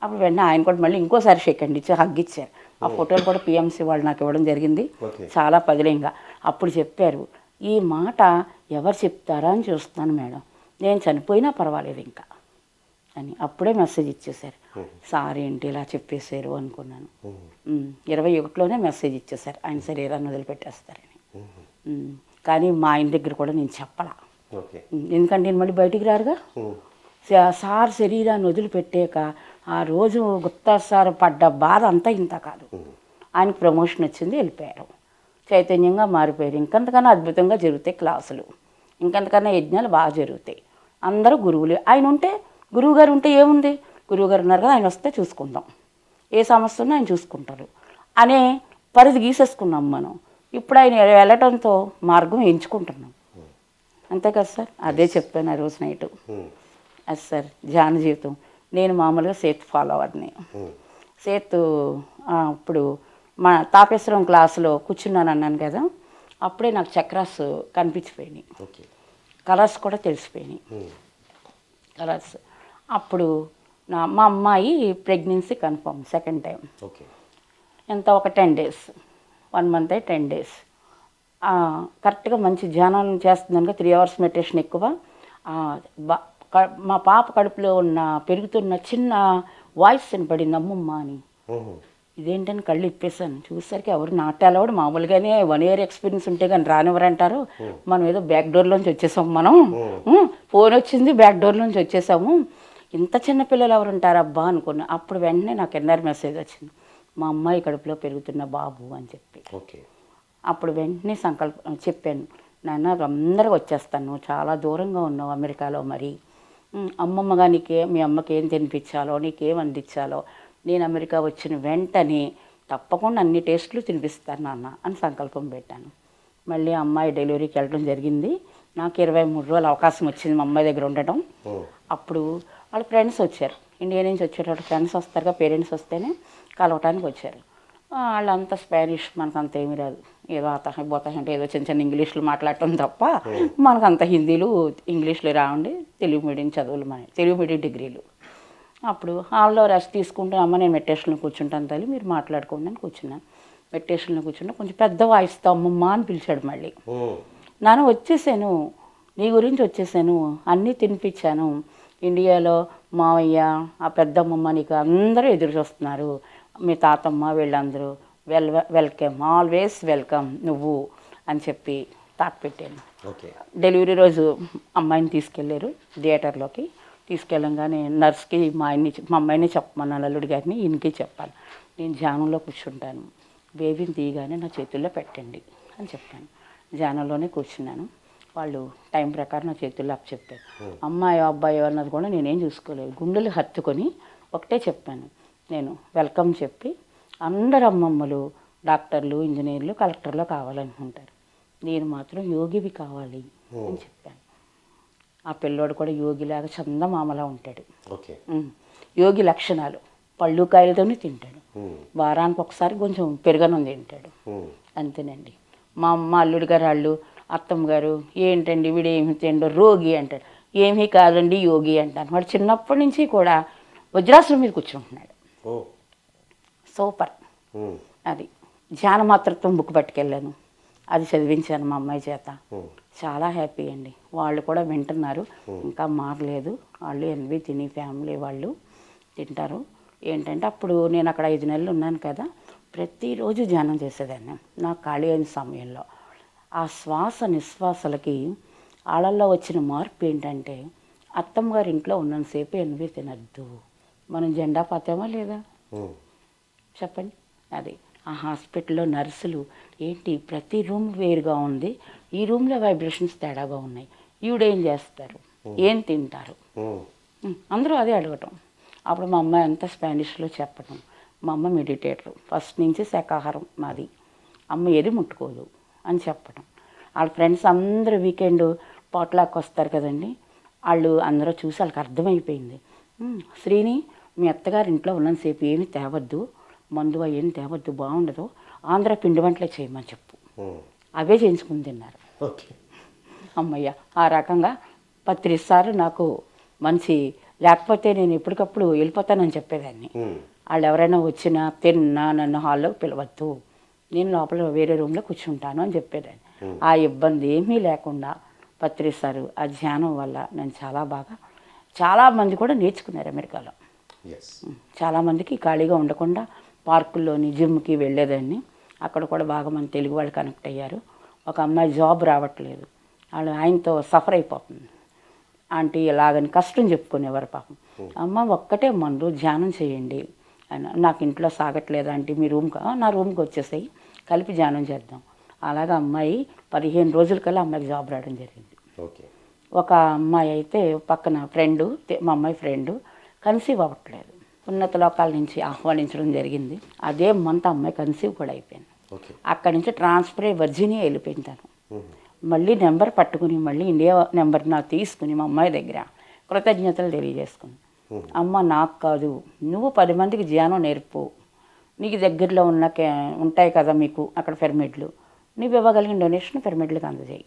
అప్పుడు వెంటనే ఆయన కూడా మళ్ళీ ఇంకోసారి షేక్ హ్యాండ్ ఇచ్చి హగ్ ఇచ్చారు. ఆ ఫోటోలు కూడా పిఎంసి వాళ్ళు నాకు ఇవ్వడం జరిగింది, చాలా పదిలంగా. అప్పుడు చెప్పారు, ఈ మాట ఎవరు చెప్తారా అని చూస్తాను మేడం, నేను చనిపోయినా పర్వాలేదు ఇంకా అని. అప్పుడే మెసేజ్ ఇచ్చేశారు. సార్ ఏంటి ఇలా చెప్పేశారు అనుకున్నాను. 21లోనే మెసేజ్ ఇచ్చేశారు, ఆయన శరీరాన్ని వదిలిపెట్టేస్తారని. కానీ మా ఆయన దగ్గర కూడా నేను చెప్పలా, ఎందుకంటే నేను మళ్ళీ బయటికి రారుగా. సార్ శరీరాన్ని వదిలిపెట్టాక ఆ రోజు గుప్తా సార్ పడ్డ బాధ అంతా ఇంత కాదు. ఆయనకు ప్రమోషన్ వచ్చింది, వెళ్ళిపోయారు, చైతన్యంగా మారిపోయారు. ఇంకంతకన్నా అద్భుతంగా జరుగుతాయి క్లాసులు, ఇంకంతకన్నా యజ్ఞాలు బాగా జరుగుతాయి. అందరూ గురువులే. ఆయన ఉంటే, గురువు గారు ఉంటే ఏముంది, గురువు గారు ఉన్నారు కదా, ఆయన వస్తే చూసుకుందాం, ఏ సమస్య ఉన్నా ఆయన చూసుకుంటారు అనే పరిధి గీసేసుకున్నాం మనం. ఇప్పుడు ఆయన వెళ్ళటంతో మార్గం ఎంచుకుంటున్నాం, అంతే కదా సార్. అదే చెప్పాను ఆ రోజు నైటు. అది సార్ ధ్యాన జీవితం. నేను మామూలుగా సేత్ ఫాలోవర్ని. సేత్ ఇప్పుడు మా తాపేశ్వరం క్లాసులో కూర్చున్నాను అన్నాను కదా, అప్పుడే నాకు చక్రాస్ కనిపించిపోయినాయి, కలర్స్ కూడా తెలిసిపోయినాయి, కలర్స్. అప్పుడు మా అమ్మాయి ప్రెగ్నెన్సీ కన్ఫర్మ్ సెకండ్ టైం. ఎంత ఒక 10 days, 1 month 10 days కరెక్ట్గా మంచి ధ్యానం చేస్తున్నాను కదా, 3 hours మెడిటేషన్ ఎక్కువ. మా పాప కడుపులో పెరుగుతున్న చిన్న వాయిస్ వినపడింది, అమ్మమ్మ అని. ఇదేంటని కళ్ళు ఇప్పేసాను. చూసేసరికి ఎవరు నాటాలవాడు, మామూలుగానే 1 year ఎక్స్పీరియన్స్ ఉంటే కానీ రానివ్వరంటారు. మనం ఏదో బ్యాక్ డోర్లోంచి వచ్చేసాము, మనం ఫోన్ వచ్చింది బ్యాక్ డోర్లోంచి వచ్చేసాము, ఇంత చిన్న పిల్లలు ఎవరు ఉంటారు అబ్బా అనుకున్నా. అప్పుడు వెంటనే నాకు ఎన్ఆర్ మెసేజ్ వచ్చింది, మా అమ్మాయి కడుపులో పెరుగుతున్న బాబు అని చెప్పి. అప్పుడు వెంటనే సంకల్పం చెప్పాను, నాన్న అందరూ వచ్చేస్తాను, చాలా దూరంగా ఉన్నావు అమెరికాలో, మరి అమ్మమ్మగా మీ అమ్మకి ఏం తినిపించాలో, నీకేం అందించాలో, నేను అమెరికా వచ్చిన వెంటనే తప్పకుండా అన్ని టేస్టులు తినిపిస్తాను నాన్న అని సంకల్పం పెట్టాను. మళ్ళీ అమ్మాయి డెలివరీకి వెళ్ళడం జరిగింది. నాకు 23 రోజులు అవకాశం వచ్చింది మా అమ్మాయి దగ్గర ఉండటం. అప్పుడు వాళ్ళ ఫ్రెండ్స్ వచ్చారు, ఇండియా నుంచి వచ్చేటప్పుడు ఫ్రెండ్స్ వస్తారుగా, పేరెంట్స్ వస్తేనే కలవటానికి వచ్చారు. వాళ్ళంతా స్పానిష్, మనకంత ఏమీ రాదు, ఏదో అతహ బోతహ అంటే ఏదో చిన్న చిన్న ఇంగ్లీష్లు మాట్లాడటం తప్ప మనకంత హిందీలు ఇంగ్లీష్లు రావండి. తెలుగు మీడియం చదువులు, తెలుగు మీడియం డిగ్రీలు. అప్పుడు హాల్లో రెస్ట్ తీసుకుంటే, అమ్మ నేను మెడిటేషన్లో కూర్చుంటాను తల్లి, మీరు మాట్లాడుకోండి అని కూర్చున్నాను. మెడిటేషన్లో కూర్చున్నా కొంచెం పెద్ద వాయిస్తో అమ్మమ్మ అని పిలిచాడు. మళ్ళీ నాన్న వచ్చేసాను, నీ గురించి వచ్చేసాను, అన్నీ తినిపించాను, ఇండియాలో మావయ్య ఆ పెద్దమ్మమ్మ నీకు అందరూ ఎదురు చూస్తున్నారు, మీ తాతమ్మ వీళ్ళందరూ వెల్కమ్, ఆల్వేస్ వెల్కమ్ నువ్వు అని చెప్పి తాట పెట్టాను. డెలివరీ రోజు అమ్మాయిని తీసుకెళ్ళారు థియేటర్లోకి. తీసుకెళ్ళంగానే నర్స్కి మా అమ్మాయిని చెప్పమన్నాను, అల్లుడి గారిని ఈయనకి చెప్పాను, నేను ధ్యానంలో కూర్చుంటాను, బేబీని తీయగానే నా చేతుల్లో పెట్టండి అని చెప్పాను. ధ్యానంలోనే కూర్చున్నాను. వాళ్ళు టైం ప్రకారం నా చేతుల్లో అప్పచెప్పారు. అమ్మాయి అబ్బాయి అన్నది కూడా నేనేం చూసుకోలేదు, గుండెలు హత్తుకొని ఒకటే చెప్పాను, నేను వెల్కమ్ చెప్పి, అందరు అమ్మమ్మలు డాక్టర్లు, ఇంజనీర్లు, కలెక్టర్లు కావాలనుకుంటారు, నేను మాత్రం యోగివి కావాలి అని చెప్పాను. ఆ పిల్లోడు కూడా యోగిలాగా చందమామలా ఉంటాడు. యోగి లక్షణాలు, పళ్ళు కాయలతోనే తింటాడు, వారానికి ఒకసారి కొంచెం పెరుగనం తింటాడు, అంతేనండి. మా అమ్మ అల్లుడి గారు వాళ్ళు అత్తమ్మ గారు ఏంటండి వీడు ఏమి తిండో రోగి అంటాడు, ఏమీ కాదండి యోగి అంటాను. వాడు చిన్నప్పటి నుంచి కూడా వజ్రాసనం మీద కూర్చుంటున్నాడు. సూపర్. అది ధ్యాన మాతృత్వం బుక్ పట్టుకెళ్ళాను, అది చదివించాను మా అమ్మాయి చేత. చాలా హ్యాపీ అండి, వాళ్ళు కూడా వింటున్నారు, ఇంకా మారలేదు వాళ్ళు. ఎన్వి తిని ఫ్యామిలీ వాళ్ళు తింటారు. ఏంటంటే అప్పుడు నేను అక్కడ 5 నెలలు ఉన్నాను కదా, ప్రతిరోజు ధ్యానం చేసేదాన్ని నా ఖాళీ అయిన సమయంలో. ఆ శ్వాస నిశ్వాసలకి ఆళ్ళల్లో వచ్చిన మార్పు ఏంటంటే, అత్తమ్మ గారి ఇంట్లో ఉన్నంతసేపు ఎనివే తినద్దు, మనం జెండా పాతామా లేదా చెప్పండి. అది ఆ హాస్పిటల్లో నర్సులు ఏంటి ప్రతి రూమ్ వేరుగా ఉంది, ఈ రూమ్లో వైబ్రేషన్స్ తేడాగా ఉన్నాయి, ఈవిడేం చేస్తారు, ఏం తింటారు, అందరూ అదే అడగటం. అప్పుడు మా అమ్మ అంతా స్పానిష్లో చెప్పడం. మా అమ్మ మెడిటేటర్, ఫస్ట్ నుంచి శాకాహారం మాది, అమ్మ ఏది ముట్టుకోదు అని చెప్పడం. వాళ్ళ ఫ్రెండ్స్ అందరూ వీకెండ్ పాట్లాక్ వస్తారు కదండి, వాళ్ళు అందరూ చూసి వాళ్ళకి అర్థమైపోయింది, శ్రీని మీ అత్తగారి ఇంట్లో ఉన్నంతసేపు ఏమి తేవద్దు, మందు ఏమి తేవద్దు, బాగుండదు, ఆంధ్ర పిండి వంటలే చేయమని చెప్పు. అవే చేయించుకుని తిన్నారు. అమ్మయ్య ఆ రకంగా పత్రిసార్లు నాకు మంచి, లేకపోతే నేను ఎప్పటికప్పుడు వెళ్ళిపోతానని చెప్పేదాన్ని. వాళ్ళు ఎవరైనా వచ్చినా తిన్నా నన్ను హాల్లోకి పిలవద్దు, నేను లోపల వేరే రూమ్లో కూర్చుంటాను అని చెప్పేదాన్ని. ఆ ఇబ్బంది ఏమీ లేకుండా పత్రిసారు ఆ ధ్యానం వల్ల నేను చాలామంది కూడా నేర్చుకున్నారు అమెరికాలో. చాలామందికి ఖాళీగా ఉండకుండా పార్కుల్లోని జిమ్కి వెళ్ళేదాన్ని, అక్కడ కూడా బాగా మంది తెలుగు వాళ్ళు కనెక్ట్ అయ్యారు. ఒక అమ్మాయి జాబ్ రావట్లేదు, వాళ్ళు ఆయనతో సఫర్ అయిపోతుంది, ఆంటీ ఇలాగని కష్టం చెప్పుకునేవారు పాపం. అమ్మ ఒక్కటే మందు ధ్యానం చేయండి అని, నాకు ఇంట్లో సాగట్లేదు ఆంటీ, మీ నా రూమ్కి వచ్చేసాయి, కలిపి ధ్యానం చేద్దాం. అలాగా అమ్మాయి 15 రోజులకల్లా అమ్మాయికి జాబ్ రావడం జరిగింది. ఒక అమ్మాయి అయితే పక్కన ఫ్రెండు, మా అమ్మాయి ఫ్రెండు కన్సీవ్ అవ్వట్లేదు, ఉన్నత లోకాల నుంచి ఆహ్వానించడం జరిగింది. అదే మంత్ అమ్మాయి కన్సీవ్ కూడా అయిపోయింది. అక్కడి నుంచి ట్రాన్స్ఫర్ అయ్యి వర్జీనియా వెళ్ళిపోయింది తను. మళ్ళీ నెంబర్ పట్టుకుని మళ్ళీ ఇండియా నెంబర్ నాకు తీసుకుని మా అమ్మాయి దగ్గర కృతజ్ఞతలు తెలియజేసుకుని, అమ్మ నాకు కాదు, నువ్వు 10 మందికి ధ్యానం నేర్పు, నీకు దగ్గరలో ఉంటాయి కదా మీకు అక్కడ పిరమిడ్లు, నువ్వు ఇవ్వగలిగిన డొనేషన్ పిరమిడ్లకు అందజేయి,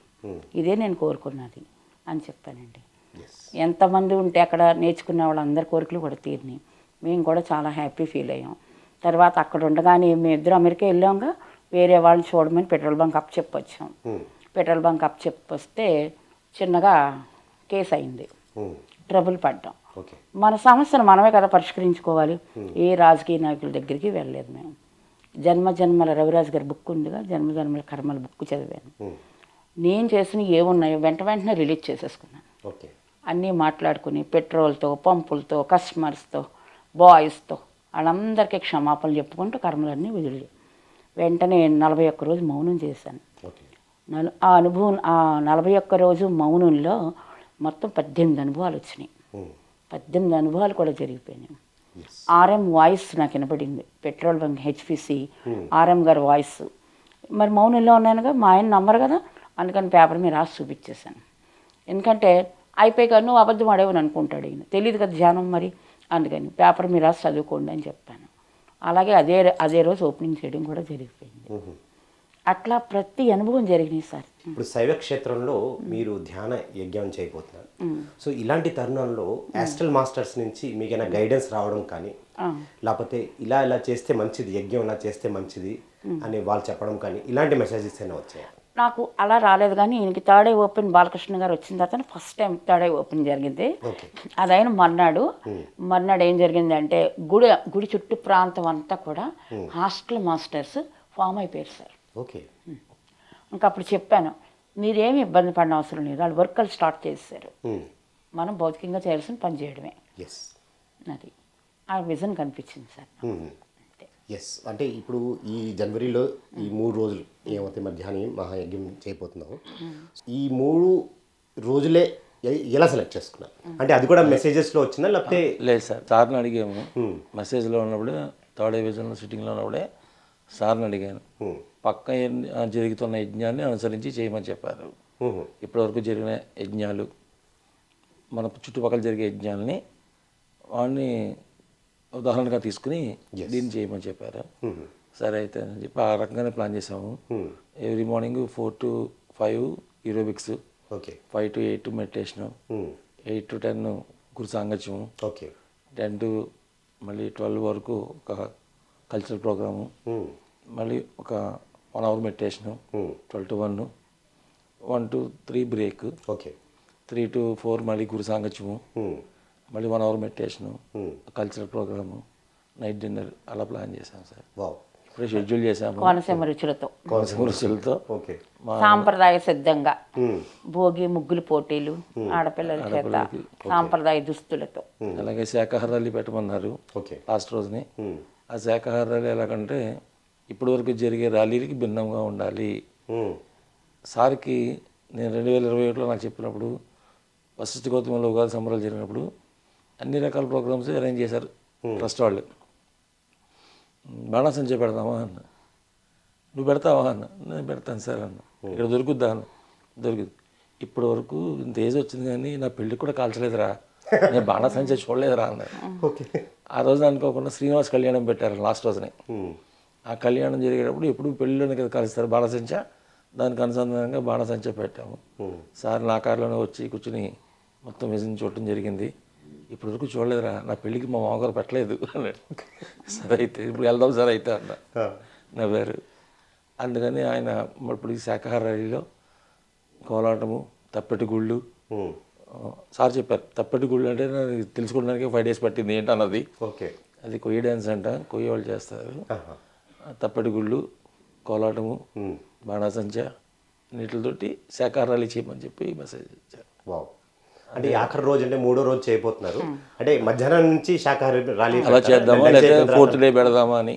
ఇదే నేను కోరుకున్నది అని చెప్పానండి. ఎంతమంది ఉంటే అక్కడ నేర్చుకునే వాళ్ళందరి కోరికలు కూడా తీరినాయి. మేము కూడా చాలా హ్యాపీ ఫీల్ అయ్యాం. తర్వాత అక్కడ ఉండగానే మేము ఇద్దరు అమెరికా వెళ్ళాంగా, వేరే వాళ్ళని చూడమని పెట్రోల్ బంక్ అప్ చెప్పొచ్చాం. పెట్రోల్ బంక్ అప్ చెప్పొస్తే చిన్నగా కేసు అయింది, ట్రబుల్ పడ్డాం. మన సమస్యను మనమే కదా పరిష్కరించుకోవాలి. ఏ రాజకీయ నాయకుల దగ్గరికి వెళ్ళలేదు మేము. జన్మజన్మల రవిరాజు గారి బుక్ ఉందిగా, జన్మజన్మల కర్మల బుక్ చదివాను. నేను చేసిన ఏమున్నాయో వెంటనే రిలీజ్ చేసేసుకున్నాను. అన్నీ మాట్లాడుకుని పెట్రోల్తో, పంపులతో, కస్టమర్స్తో, బాయ్స్తో వాళ్ళందరికీ క్షమాపణలు చెప్పుకుంటూ కర్మలన్నీ వదిలి వెంటనే 41 రోజు మౌనం చేశాను. ఆ అనుభవం, ఆ 41 రోజు మౌనంలో మొత్తం 18 అనుభవాలు వచ్చినాయి. 18 అనుభవాలు కూడా జరిగిపోయినాయి. ఆర్ఎం వాయిస్ నాకు వినపడింది, పెట్రోల్ బంక్ హెచ్పిసి ఆర్ఎం గారి వాయిస్. మరి మౌనంలో ఉన్నానుగా, మా ఆయన నమ్మరు కదా, అందుకని పేపర్ మీద రాసి చూపించేశాను. ఎందుకంటే అయిపోయి కదా నువ్వు అబద్ధం ఆడేవని అనుకుంటాడు, ఈయన తెలియదు కదా ధ్యానం మరి, అందుకని పేపర్ మీద రాసి చదువుకోండి అని చెప్పాను. అలాగే అదే రోజు ఓపెనింగ్ చేయడం కూడా జరిగిపోయింది. అట్లా ప్రతి అనుభవం జరిగినాయి సార్. ఇప్పుడు శైవ క్షేత్రంలో మీరు ధ్యాన యజ్ఞం చేయబోతున్నారు. సో ఇలాంటి తరుణంలో యాస్ట్రల్ మాస్టర్స్ నుంచి మీకైనా గైడెన్స్ రావడం కానీ, లేకపోతే ఇలా చేస్తే మంచిది, యజ్ఞం ఇలా చేస్తే మంచిది అని వాళ్ళు చెప్పడం కానీ, ఇలాంటి మెసేజెస్ అయినా వచ్చాయి? నాకు అలా రాలేదు, కానీ ఈయనకి థర్డ్ ఐ ఓపెన్ బాలకృష్ణ గారు వచ్చిన తర్వాత first time third I open జరిగింది. అదైన మర్నాడు ఏం జరిగిందంటే, గుడి చుట్టూ ప్రాంతం అంతా కూడా హాస్టల్ మాస్టర్స్ ఫామ్ అయిపోయారు సార్. ఇంకా అప్పుడు చెప్పాను, మీరేమి ఇబ్బంది పడిన అవసరం లేదు, వాళ్ళు వర్కలు స్టార్ట్ చేశారు, మనం భౌతికంగా చేయాల్సిన పని చేయడమే. అది ఆ విజన్ కనిపించింది సార్. అంటే ఇప్పుడు ఈ జనవరిలో ఈ 3 రోజులు ఏమైతే మధ్యాహ్నం మహాయజ్ఞం చేయబోతున్నాము, ఈ 3 రోజులే ఎలా సెలెక్ట్ చేసుకున్నారు? అంటే అది కూడా మెసేజెస్లో వచ్చిందా లేకపోతే? లేదు సార్, సార్ని అడిగాము. మెసేజ్లో ఉన్నప్పుడు థర్డ్ డివిజన్లో సిట్టింగ్లో ఉన్నప్పుడే సార్ని అడిగాను, పక్క జరుగుతున్న యజ్ఞాన్ని అనుసరించి చేయమని చెప్పారు. ఇప్పటివరకు జరిగిన యజ్ఞాలు, మన చుట్టుపక్కల జరిగే యజ్ఞాలని వాడిని ఉదాహరణగా తీసుకుని దీన్ని చేయమని చెప్పారు. సరే అయితే అని చెప్పి ఆ రకంగానే ప్లాన్ చేసాము. Every morning 4 to 5 aerobics, 5 to 8 meditation, 8 to 10 గురు సాంగత్యము, 10 to మళ్ళీ 12 వరకు ఒక కల్చరల్ ప్రోగ్రాము, మళ్ళీ ఒక 1 hour meditation, 12 to 1, 1 to 3 break, 3 to 4 మళ్ళీ గురు సాంగత్యము, మళ్ళీ 1 hour meditation, cultural program, night dinner, అలా ప్లాన్ చేశాను సార్. ఇప్పుడు షెడ్యూల్ చేసాము కోనసీమ రుచులతో రుచులతో. ఓకే. సాంప్రదాయ సిద్ధంగా భోగి ముగ్గులు పోటీలు ఆడపిల్లల చేత సాంప్రదాయ దుస్తులతో. అలాగే శాఖాహార ర్యాలీ పెట్టమన్నారు ఓకే. లాస్ట్ రోజుని. ఆ శాఖాహార ర్యాలీ ఎలాగంటే ఇప్పటి వరకు జరిగే ర్యాలీలకి భిన్నంగా ఉండాలి. సార్కి నేను 2021లో నాకు చెప్పినప్పుడు వశిష్ఠ గౌతమంలో ఉగాది సంబరాలు జరిగినప్పుడు అన్ని రకాల ప్రోగ్రామ్స్ అరేంజ్ చేశారు ట్రస్ట్ వాళ్ళు. బాణాసంచా పెడదామా అన్న, నువ్వు పెడతావా అన్న, నేను పెడతాను సార్ అన్న. ఇక్కడ దొరుకుద్దా అన్న, దొరుకుద్ది. ఇప్పటి వరకు ఇంత ఏజ్ వచ్చింది కానీ నా పెళ్ళికి కూడా కాల్చలేదురా, నేను బాణాసంచా చూడలేదురా అన్నారు. ఆ రోజు అనుకోకుండా శ్రీనివాస్ కళ్యాణం పెట్టారు లాస్ట్ రోజుని. ఆ కళ్యాణం జరిగేటప్పుడు ఎప్పుడు పెళ్ళిలోనే కదా కలుస్తారు బాణాసంచా, దానికి అనుసంధానంగా బాణాసంచా పెట్టాము. సార్ నా కారులోనే వచ్చి కూర్చుని మొత్తం విజిట్ చూడటం జరిగింది. ఇప్పటి వరకు చూడలేదురా, నా పెళ్ళికి మా మామగారు పెట్టలేదు అన్నాడు. సరే అయితే ఇప్పుడు వెళ్దాం సార్ అయితే అన్న, నవ్వారు. అందుకని ఆయన ఇప్పుడు ఈ శాఖాహార ర్యాలీలో కోలాటము, తప్పెటి గుళ్ళు. సార్ చెప్పారు తప్పెటి గుళ్ళు అంటే నాకు తెలుసుకోవడానికి 5 days పట్టింది ఏంటన్నది. ఓకే. అది కొయ్య డ్యాన్స్ అంట, కొయ్య వాళ్ళు చేస్తారు. తప్పెటి గుళ్ళు, కోలాటము, బాణాసంచా నీటితోటి శాఖాహార ర్యాలీ చేయమని చెప్పి మెసేజ్ ఇచ్చారు. వావ్. అంటే ఆఖరి రోజు అంటే 3వ రోజు చేయబోతున్నారు. అంటే మధ్యాహ్నం నుంచి శాఖాహార ర్యాలీ అలా చేద్దామా లేదా 4th day పెడదామా అని.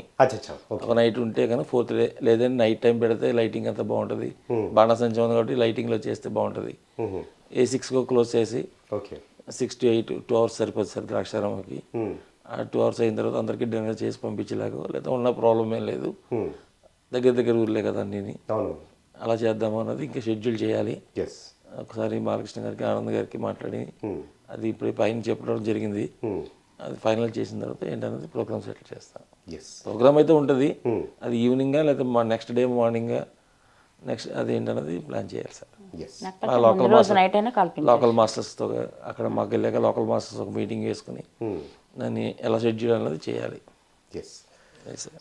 ఒక నైట్ ఉంటే కానీ 4th day, లేదంటే నైట్ టైం పెడితే లైటింగ్ అంతా బాగుంటుంది. బాణాసంచా ఉంది కాబట్టి లైటింగ్లో చేస్తే బాగుంటుంది. ఏ 6 క్లోజ్ చేసి 6 to 8 2 hours సరిపోతుంది సార్ ద్రాక్షారామకి. ఆ 2 hours అయిన తర్వాత అందరికీ డిన్నర్ చేసి పంపించేలాగా, లేదా ఉన్న ప్రాబ్లం ఏం లేదు, దగ్గర ఊర్లే కదా అన్నీ. అలా చేద్దాము అన్నది ఇంకా షెడ్యూల్ చేయాలి. ఒకసారి బాలకృష్ణ గారికి, ఆనంద్ గారికి మాట్లాడి అది ఇప్పుడు పైన చెప్పడం జరిగింది. అది ఫైనల్ చేసిన తర్వాత ఏంటనేది ప్రోగ్రామ్ సెటిల్ చేస్తాం. ప్రోగ్రామ్ అయితే ఉంటుంది, అది ఈవినింగా లేదా నెక్స్ట్ డే మార్నింగా నెక్స్ట్ అది ఏంటన్నది ప్లాన్ చేయాలి సార్. లోకల్ మాస్టర్స్తో అక్కడ మాకు వెళ్ళాక లోకల్ మాస్టర్స్ ఒక మీటింగ్ వేసుకుని దాన్ని ఎలా షెడ్యూల్ అన్నది చేయాలి.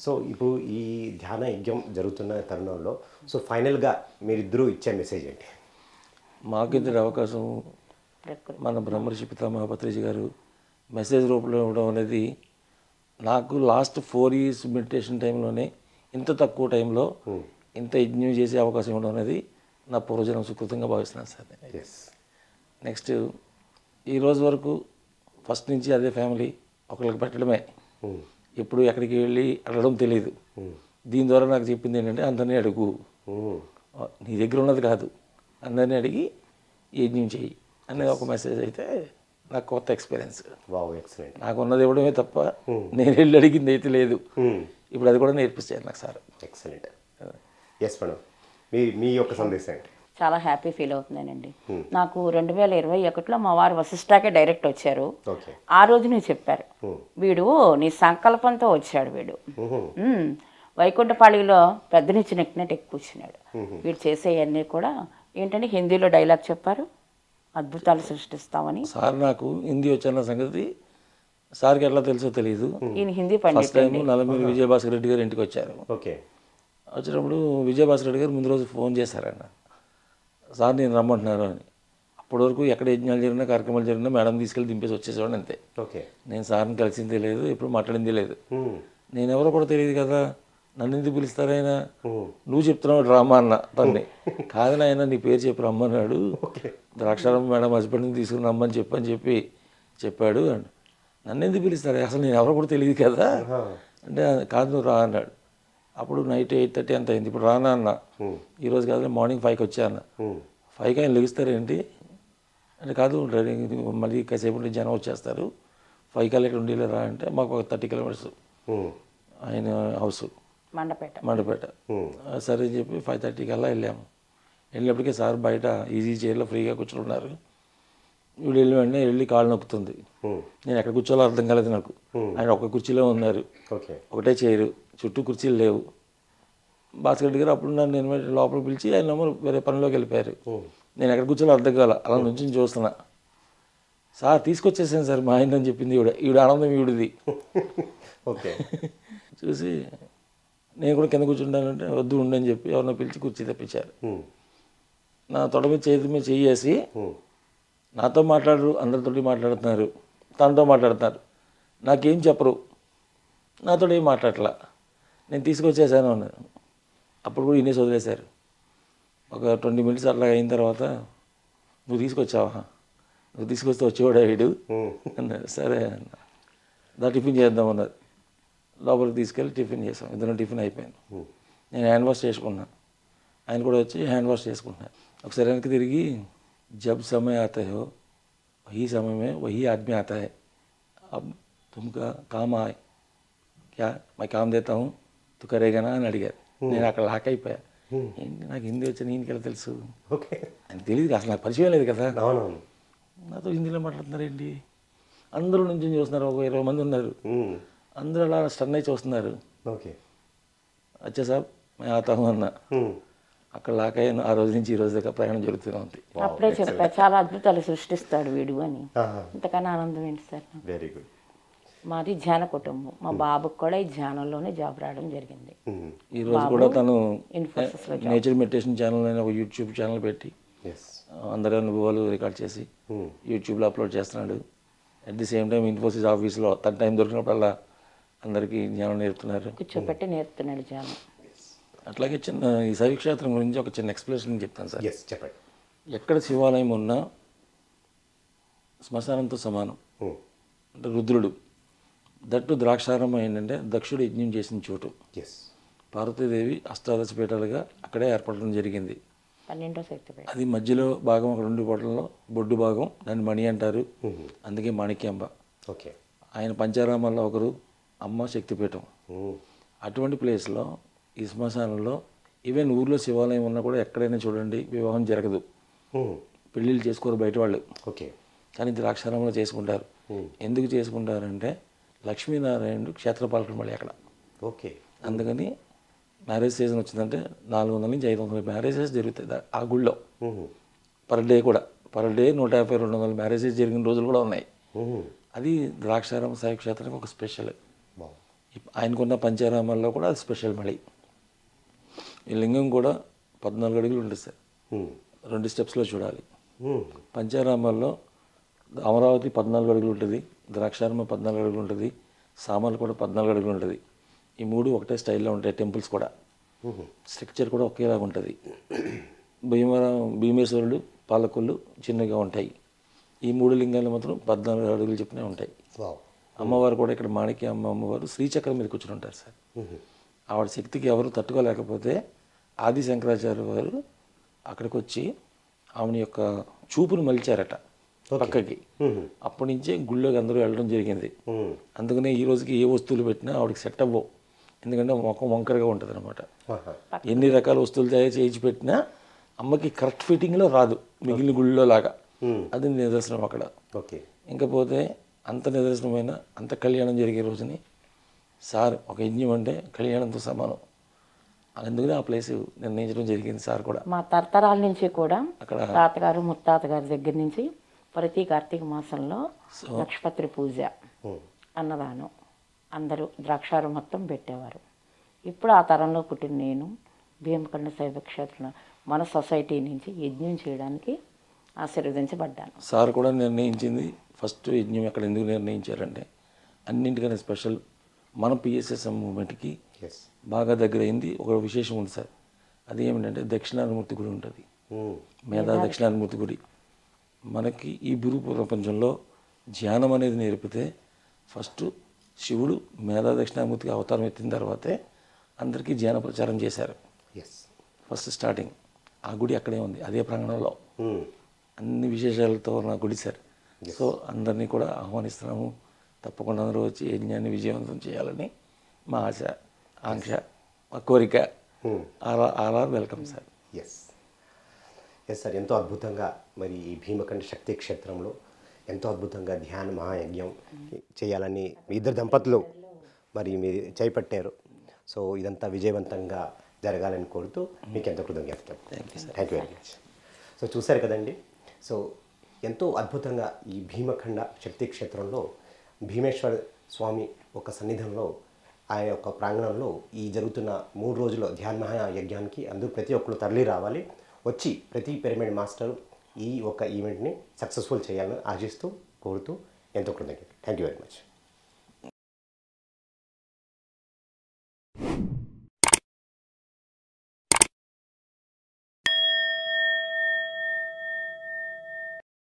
సో ఇప్పుడు ఈ ధ్యాన యజ్ఞం జరుగుతున్న తరుణంలో సో ఫైనల్గా మీరిద్దరూ ఇచ్చే మెసేజ్ ఏంటి? మాకు ఇద్దరు అవకాశం మన బ్రహ్మర్షి పితామహ పత్రిజీ గారు మెసేజ్ రూపంలో ఇవ్వడం అనేది నాకు లాస్ట్ 4 years మెడిటేషన్ టైంలోనే ఇంత తక్కువ టైంలో ఇంత యజ్ఞం చేసే అవకాశం ఇవ్వడం అనేది నా పూర్వజనం సుకృతంగా భావిస్తున్నాను సార్. నెక్స్ట్ ఈ రోజు వరకు ఫస్ట్ నుంచి అదే ఫ్యామిలీ ఒకరికి పెట్టడమే, ఎప్పుడు ఎక్కడికి వెళ్ళి అడగడం తెలియదు. దీని ద్వారా నాకు చెప్పింది ఏంటంటే అందరినీ అడుగు, నీ దగ్గర ఉన్నది కాదు, అందరినీ అడిగి యజ్ఞం చెయ్యి అనేది ఒక మెసేజ్ అయితే నాకు కొత్త ఎక్స్పీరియన్స్. నాకు ఉన్నది ఇవ్వడమే తప్ప నేను వెళ్ళి అడిగింది అయితే లేదు. ఇప్పుడు అది కూడా నేర్పిస్తాను నాకు సార్. ఎక్సలెంట్. ఎస్ మేడం, మీ యొక్క సందేశం ఏంటి? చాలా హ్యాపీ ఫీల్ అవుతున్నానండి. నాకు 2021లో మా వారు వశిష్ఠాకే డైరెక్ట్ వచ్చారు. ఆ రోజు నువ్వు చెప్పారు, వీడు నీ సంకల్పంతో వచ్చాడు, వీడు వైకుంఠపాళిలో పెద్దనిచ్చి నెక్కినట్టు ఎక్కువ కూర్చున్నాడు. వీడు చేసేవన్నీ కూడా ఏంటంటే హిందీలో డైలాగ్ చెప్పారు, అద్భుతాలు సృష్టిస్తామని. సార్ నాకు హిందీ వచ్చిన సంగతి సార్కి ఎట్లా తెలుసో తెలియదు. ఈయన హిందీ ఫస్ట్ టైం నల్లమూరి విజయభాస్కర్ రెడ్డి గారు ఇంటికి వచ్చారు. వచ్చినప్పుడు విజయభాస్కర్ రెడ్డి గారు ముందు రోజు ఫోన్ చేశారన్న, సార్ నేను రమ్మంటున్నారు అని. అప్పటి వరకు ఎక్కడ యజ్ఞాలు జరిగినా కార్యక్రమాలు జరిగినా మేడం తీసుకెళ్ళి దింపేసి వచ్చేసేవాడు అంతే. నేను సార్ని కలిసింది లేదు, ఎప్పుడు మాట్లాడింది లేదు. నేను ఎవరో కూడా తెలియదు కదా, నన్ను ఎందుకు పిలుస్తారైనా, నువ్వు చెప్తున్నావు డ్రామా అన్న తన్ని. కాదని ఆయన నీ పేరు చెప్పి రమ్మన్నాడు, ద్రాక్షారామం మేడం హస్బెండ్ని తీసుకుని రమ్మని చెప్పి చెప్పాడు అండి. నన్ను ఎందుకు పిలుస్తారు, అసలు నేను ఎవరో కూడా తెలియదు కదా అంటే, కాదు నువ్వు రా అన్నాడు. అప్పుడు నైట్ 8:30 అంత అయింది. ఇప్పుడు రానా అన్న, ఈరోజు కాదు మార్నింగ్ 5కి వచ్చా అన్న. 5కి ఆయన లెగిస్తారేంటి అంటే, కాదు మళ్ళీ కాసేపు ఉంటే జనం వచ్చేస్తారు, 5 కల్లా ఇక్కడ ఉండేలా అంటే, మాకు ఒక 30 kilometers ఆయన హౌస్ మండపేట. సరే అని చెప్పి 5:30 కల్లా వెళ్ళాము. వెళ్ళినప్పటికీ సార్ బయట ఈజీ చైర్లో ఫ్రీగా కూర్చున్నారు. వీడు వెళ్ళి కాళ్ళు నొక్కుతుంది. నేను ఎక్కడ కూర్చోలో అర్థం కాలేదు నాకు. ఆయన ఒక కుర్చీలో ఉన్నారు, ఒకటే చైరు, చుట్టూ కుర్చీలు లేవు. భాస్కర్ రెడ్డి గారు అప్పుడు నన్ను లోపల పిలిచి ఆయన వేరే పనిలోకి వెళ్ళిపోయారు. నేను ఎక్కడ కూర్చోలో అర్థం కాల, అలా నుంచి చూస్తున్నా. సార్ తీసుకొచ్చేసాను సార్ మా ఆయన అని చెప్పింది ఈవిడ ఆనందం ఈవిడిది. చూసి నేను కూడా కింద కూర్చుంటానంటే వద్దు ఉండని చెప్పి ఎవరినో పిలిచి కుర్చీ తెప్పించారు. నా తొడ మీద చేతి మీద చేసి నాతో మాట్లాడరు, అందరితోటి మాట్లాడుతున్నారు, తనతో మాట్లాడుతున్నారు, నాకేం చెప్పరు, నాతో ఏం మాట్లాడట్లా. నేను తీసుకొచ్చేసాను అన్నారు. అప్పుడు కూడా ఇన్నేసి వదిలేశారు. ఒక 20 మినిట్స్ అట్లా అయిన తర్వాత నువ్వు తీసుకొచ్చావా, నువ్వు తీసుకొస్తే వచ్చేవాడా వీడు అన్నారు. సరే అన్న, టిఫిన్ చేద్దాం అన్నారు. లోపలికి తీసుకెళ్ళి టిఫిన్ చేసాం. ఇద్దరం టిఫిన్ అయిపోయింది. నేను హ్యాండ్ వాష్ చేసుకున్నాను, ఆయన కూడా వచ్చి హ్యాండ్ వాష్ చేసుకుంటున్నాను. ఒకసారి వెనక్కి తిరిగి జబ్ సమయ ఆతా హో వహీ సమయ మే వహీ ఆద్మీ ఆతా హై, అబ్ తుమ్కా కామ్ ఆయ్ క్యా మై కామ్ దేతా హూ తు కరేగానా అని అడిగారు. నేను అక్కడ లాక్ అయిపోయా. ఏంటి నాకు హిందీ వచ్చి నేను ఎలా తెలుసు, ఓకే, ఆయన తెలియదు, అసలు నాకు పరిచయం లేదు కదా. అవునవును. నాతో హిందీలో మాట్లాడుతున్నారేంటి, అందరూ నుంచి చూస్తున్నారు, ఒక 20 మంది ఉన్నారు, అందరూ అలా స్టన్ అయి చూస్తున్నారు. ఓకే, అచ్చా సాబ్ మే ఆతా హూ అన్న. అక్కడ లాక్ అయ్యాను. ఆ రోజు నుంచి ఈ రోజు దాకా ప్రయాణం జరుగుతూనే ఉంది. అప్పుడే చెప్పా చాలా అద్భుతాలు సృష్టిస్తాడు వీడు అని. ఇంతకన్నా ఆనందం ఏంటి సార్. Very good. మాది ధ్యాన కుటుంబం. మా బాబుకి కూడా ఈ ధ్యానంలోనే జాబ్ రావడం జరిగింది. ఈ రోజు కూడా తను ఇన్ఫోసిస్లో నేచర్ మెడిటేషన్ ఛానల్ అని ఒక యూట్యూబ్ ఛానల్ పెట్టి అందరి అనుభవాలు రికార్డ్ చేసి యూట్యూబ్లో అప్లోడ్ చేస్తున్నాడు. At the same time Infosys ఆఫీస్లో తన టైం దొరికినప్పుడల్లా అందరికీ జ్ఞానం నేర్పుతున్నారు, కూర్చోపెట్టి నేర్పుతున్నాడు ధ్యానం. అట్లాగే చిన్న ఈ శైవక్షేత్రం గురించి ఒక చిన్న ఎక్స్ప్లెనేషన్ చెప్తాను సార్. చెప్పండి. ఎక్కడ శివాలయం ఉన్నా శ్మశానంతో సమానం. అంటే రుద్రుడు దట్టు ద్రాక్షారామం ఏంటంటే దక్షుడు యజ్ఞం చేసిన చోటు. పార్వతీదేవి అష్టాదశ పీఠాలుగా అక్కడే ఏర్పడడం జరిగింది. 12వ శక్తిపీఠం. అది మధ్యలో భాగం అక్కడ 2 కోటలలో బొడ్డు భాగం, దాన్ని మణి అంటారు, అందుకే మాణిక్యాంబ. ఓకే, ఆయన పంచారామాల్లో ఒకరు, అమ్మ శక్తిపీఠం. అటువంటి ప్లేస్లో ఈ శ్మశానంలో ఈవెన్ ఊర్లో శివాలయం ఉన్నా కూడా ఎక్కడైనా చూడండి వివాహం జరగదు, పెళ్ళిళ్ళు చేసుకోరు బయట వాళ్ళు. ఓకే, కానీ ద్రాక్షారామంలో చేసుకుంటారు. ఎందుకు చేసుకుంటారంటే లక్ష్మీనారాయణుడు క్షేత్రపాలకుడు మళ్ళీ అక్కడ. ఓకే, అందుకని మ్యారేజ్ సీజన్ వచ్చిందంటే 400 నుంచి 500 మ్యారేజెస్ జరుగుతాయి ఆ గుళ్ళో. పర్ డే కూడా, పర్ డే 150-200 మ్యారేజెస్ జరిగిన రోజులు కూడా ఉన్నాయి. అది ద్రాక్షారామ సాయి క్షేత్రానికి ఒక స్పెషల్. ఆయనకున్న పంచారామాల్లో కూడా అది స్పెషల్. మళ్ళీ ఈ లింగం కూడా 14 అడుగులు ఉంటుంది సార్, 2 స్టెప్స్లో చూడాలి. పంచారామాల్లో అమరావతి 14 అడుగులు ఉంటుంది, ద్రాక్షారామ 14 అడుగులు ఉంటుంది, సామాన్లు కూడా 14 అడుగులు ఉంటుంది. ఈ 3 ఒకటే స్టైల్లో ఉంటాయి. టెంపుల్స్ కూడా స్ట్రక్చర్ కూడా ఒకేలాగా ఉంటుంది. భీమేశ్వరుడు పాలకొల్లు చిన్నగా ఉంటాయి. ఈ 3 లింగాలు మాత్రం 14 అడుగులు చెప్పినే ఉంటాయి. అమ్మవారు కూడా ఇక్కడ మాణిక్య అమ్మవారు శ్రీచక్రం మీద కూర్చుని ఉంటారు సార్. ఆవిడ శక్తికి ఎవరు తట్టుకోలేకపోతే ఆది శంకరాచార్య వారు అక్కడికి వచ్చి ఆమె యొక్క చూపును మలిచారట పక్కకి. అప్పటి నుంచే గుళ్ళోకి అందరూ వెళ్ళడం జరిగింది. అందుకనే ఈ రోజుకి ఏ వస్తువులు పెట్టినా ఆవిడకి సెట్ అవ్వవు, ఎందుకంటే ముఖం వంకరగా ఉంటుంది అనమాట. ఎన్ని రకాల వస్తువులు తయారు చేయించి పెట్టినా అమ్మకి కరెక్ట్ ఫిట్టింగ్లో రాదు మిగిలిన గుళ్ళో లాగా. అది నిదర్శనం అక్కడ. ఓకే, ఇంకపోతే అంత నిదర్శనమైన అంత కళ్యాణం జరిగే రోజుని సార్ ఒక యజ్ఞం అంటే కళ్యాణంతో సమానం, అందుకని ఆ ప్లేస్ నిర్ణయించడం జరిగింది. సార్ కూడా మా తరతరాల నుంచి కూడా అక్కడ తాతగారు ముత్తాతగారి దగ్గర నుంచి ప్రతి కార్తీక మాసంలో నక్షపత్రి పూజ, అన్నదానం అందరూ ద్రాక్షారం మొత్తం పెట్టేవారు. ఇప్పుడు ఆ తరంలో పుట్టిన నేను భీమకండ శైవక్షేత్రం మన సొసైటీ నుంచి యజ్ఞం చేయడానికి ఆశీర్వదించబడ్డాను. సార్ కూడా నిర్ణయించింది. ఫస్ట్ యజ్ఞం అక్కడ ఎందుకు నిర్ణయించారంటే అన్నింటికన్నా స్పెషల్ మన పిఎస్ఎస్ఎం మూమెంట్కి బాగా దగ్గరైంది ఒక విశేషం ఉంది సార్. అది ఏమిటంటే దక్షిణామూర్తి గుడి ఉంటుంది, మేధా దక్షిణామూర్తి గుడి. మనకి ఈ గురు ప్రపంచంలో ధ్యానం అనేది నేర్పితే ఫస్ట్ శివుడు మేధా దక్షిణామూర్తికి అవతారం ఎత్తిన తర్వాతే అందరికీ ధ్యాన ప్రచారం చేశారు. ఫస్ట్ స్టార్టింగ్ ఆ గుడి అక్కడే ఉంది, అదే ప్రాంగణంలో. అన్ని విశేషాలతో ఉన్న గుడి సార్. సో అందరినీ కూడా ఆహ్వానిస్తున్నాము. తప్పకుండా అందరూ వచ్చి యజ్ఞాన్ని విజయవంతం చేయాలని మా ఆశ, ఆంక్ష, మా కోరిక. ఆర్ఆర్ వెల్కమ్ సార్. ఎస్ సార్, ఎంతో అద్భుతంగా మరి ఈ భీమకండ శక్తి క్షేత్రంలో ఎంతో అద్భుతంగా ధ్యాన మహాయజ్ఞం చేయాలని మీ ఇద్దరు దంపతులు మరి మీరు చేపట్టారు. సో ఇదంతా విజయవంతంగా జరగాలని కోరుతూ మీకు ఎంతో కృతజ్ఞతలు. Thank you very much. So చూశారు కదండి. సో ఎంతో అద్భుతంగా ఈ భీమకండ శక్తి క్షేత్రంలో భీమేశ్వర స్వామి ఒక సన్నిధంలో ఆయన యొక్క ప్రాంగణంలో ఈ జరుగుతున్న 3 రోజుల ధ్యాన మహాయజ్ఞానికి అందరూ ప్రతి ఒక్కరు తరలి రావాలి. వచ్చి ప్రతి పిరమిడ్ మాస్టర్ ఈ ఒక ఈవెంట్ని సక్సెస్ఫుల్ చేయాలని ఆశిస్తూ కోరుతూ ఎంతో కృతజ్ఞతలు. Thank you very much.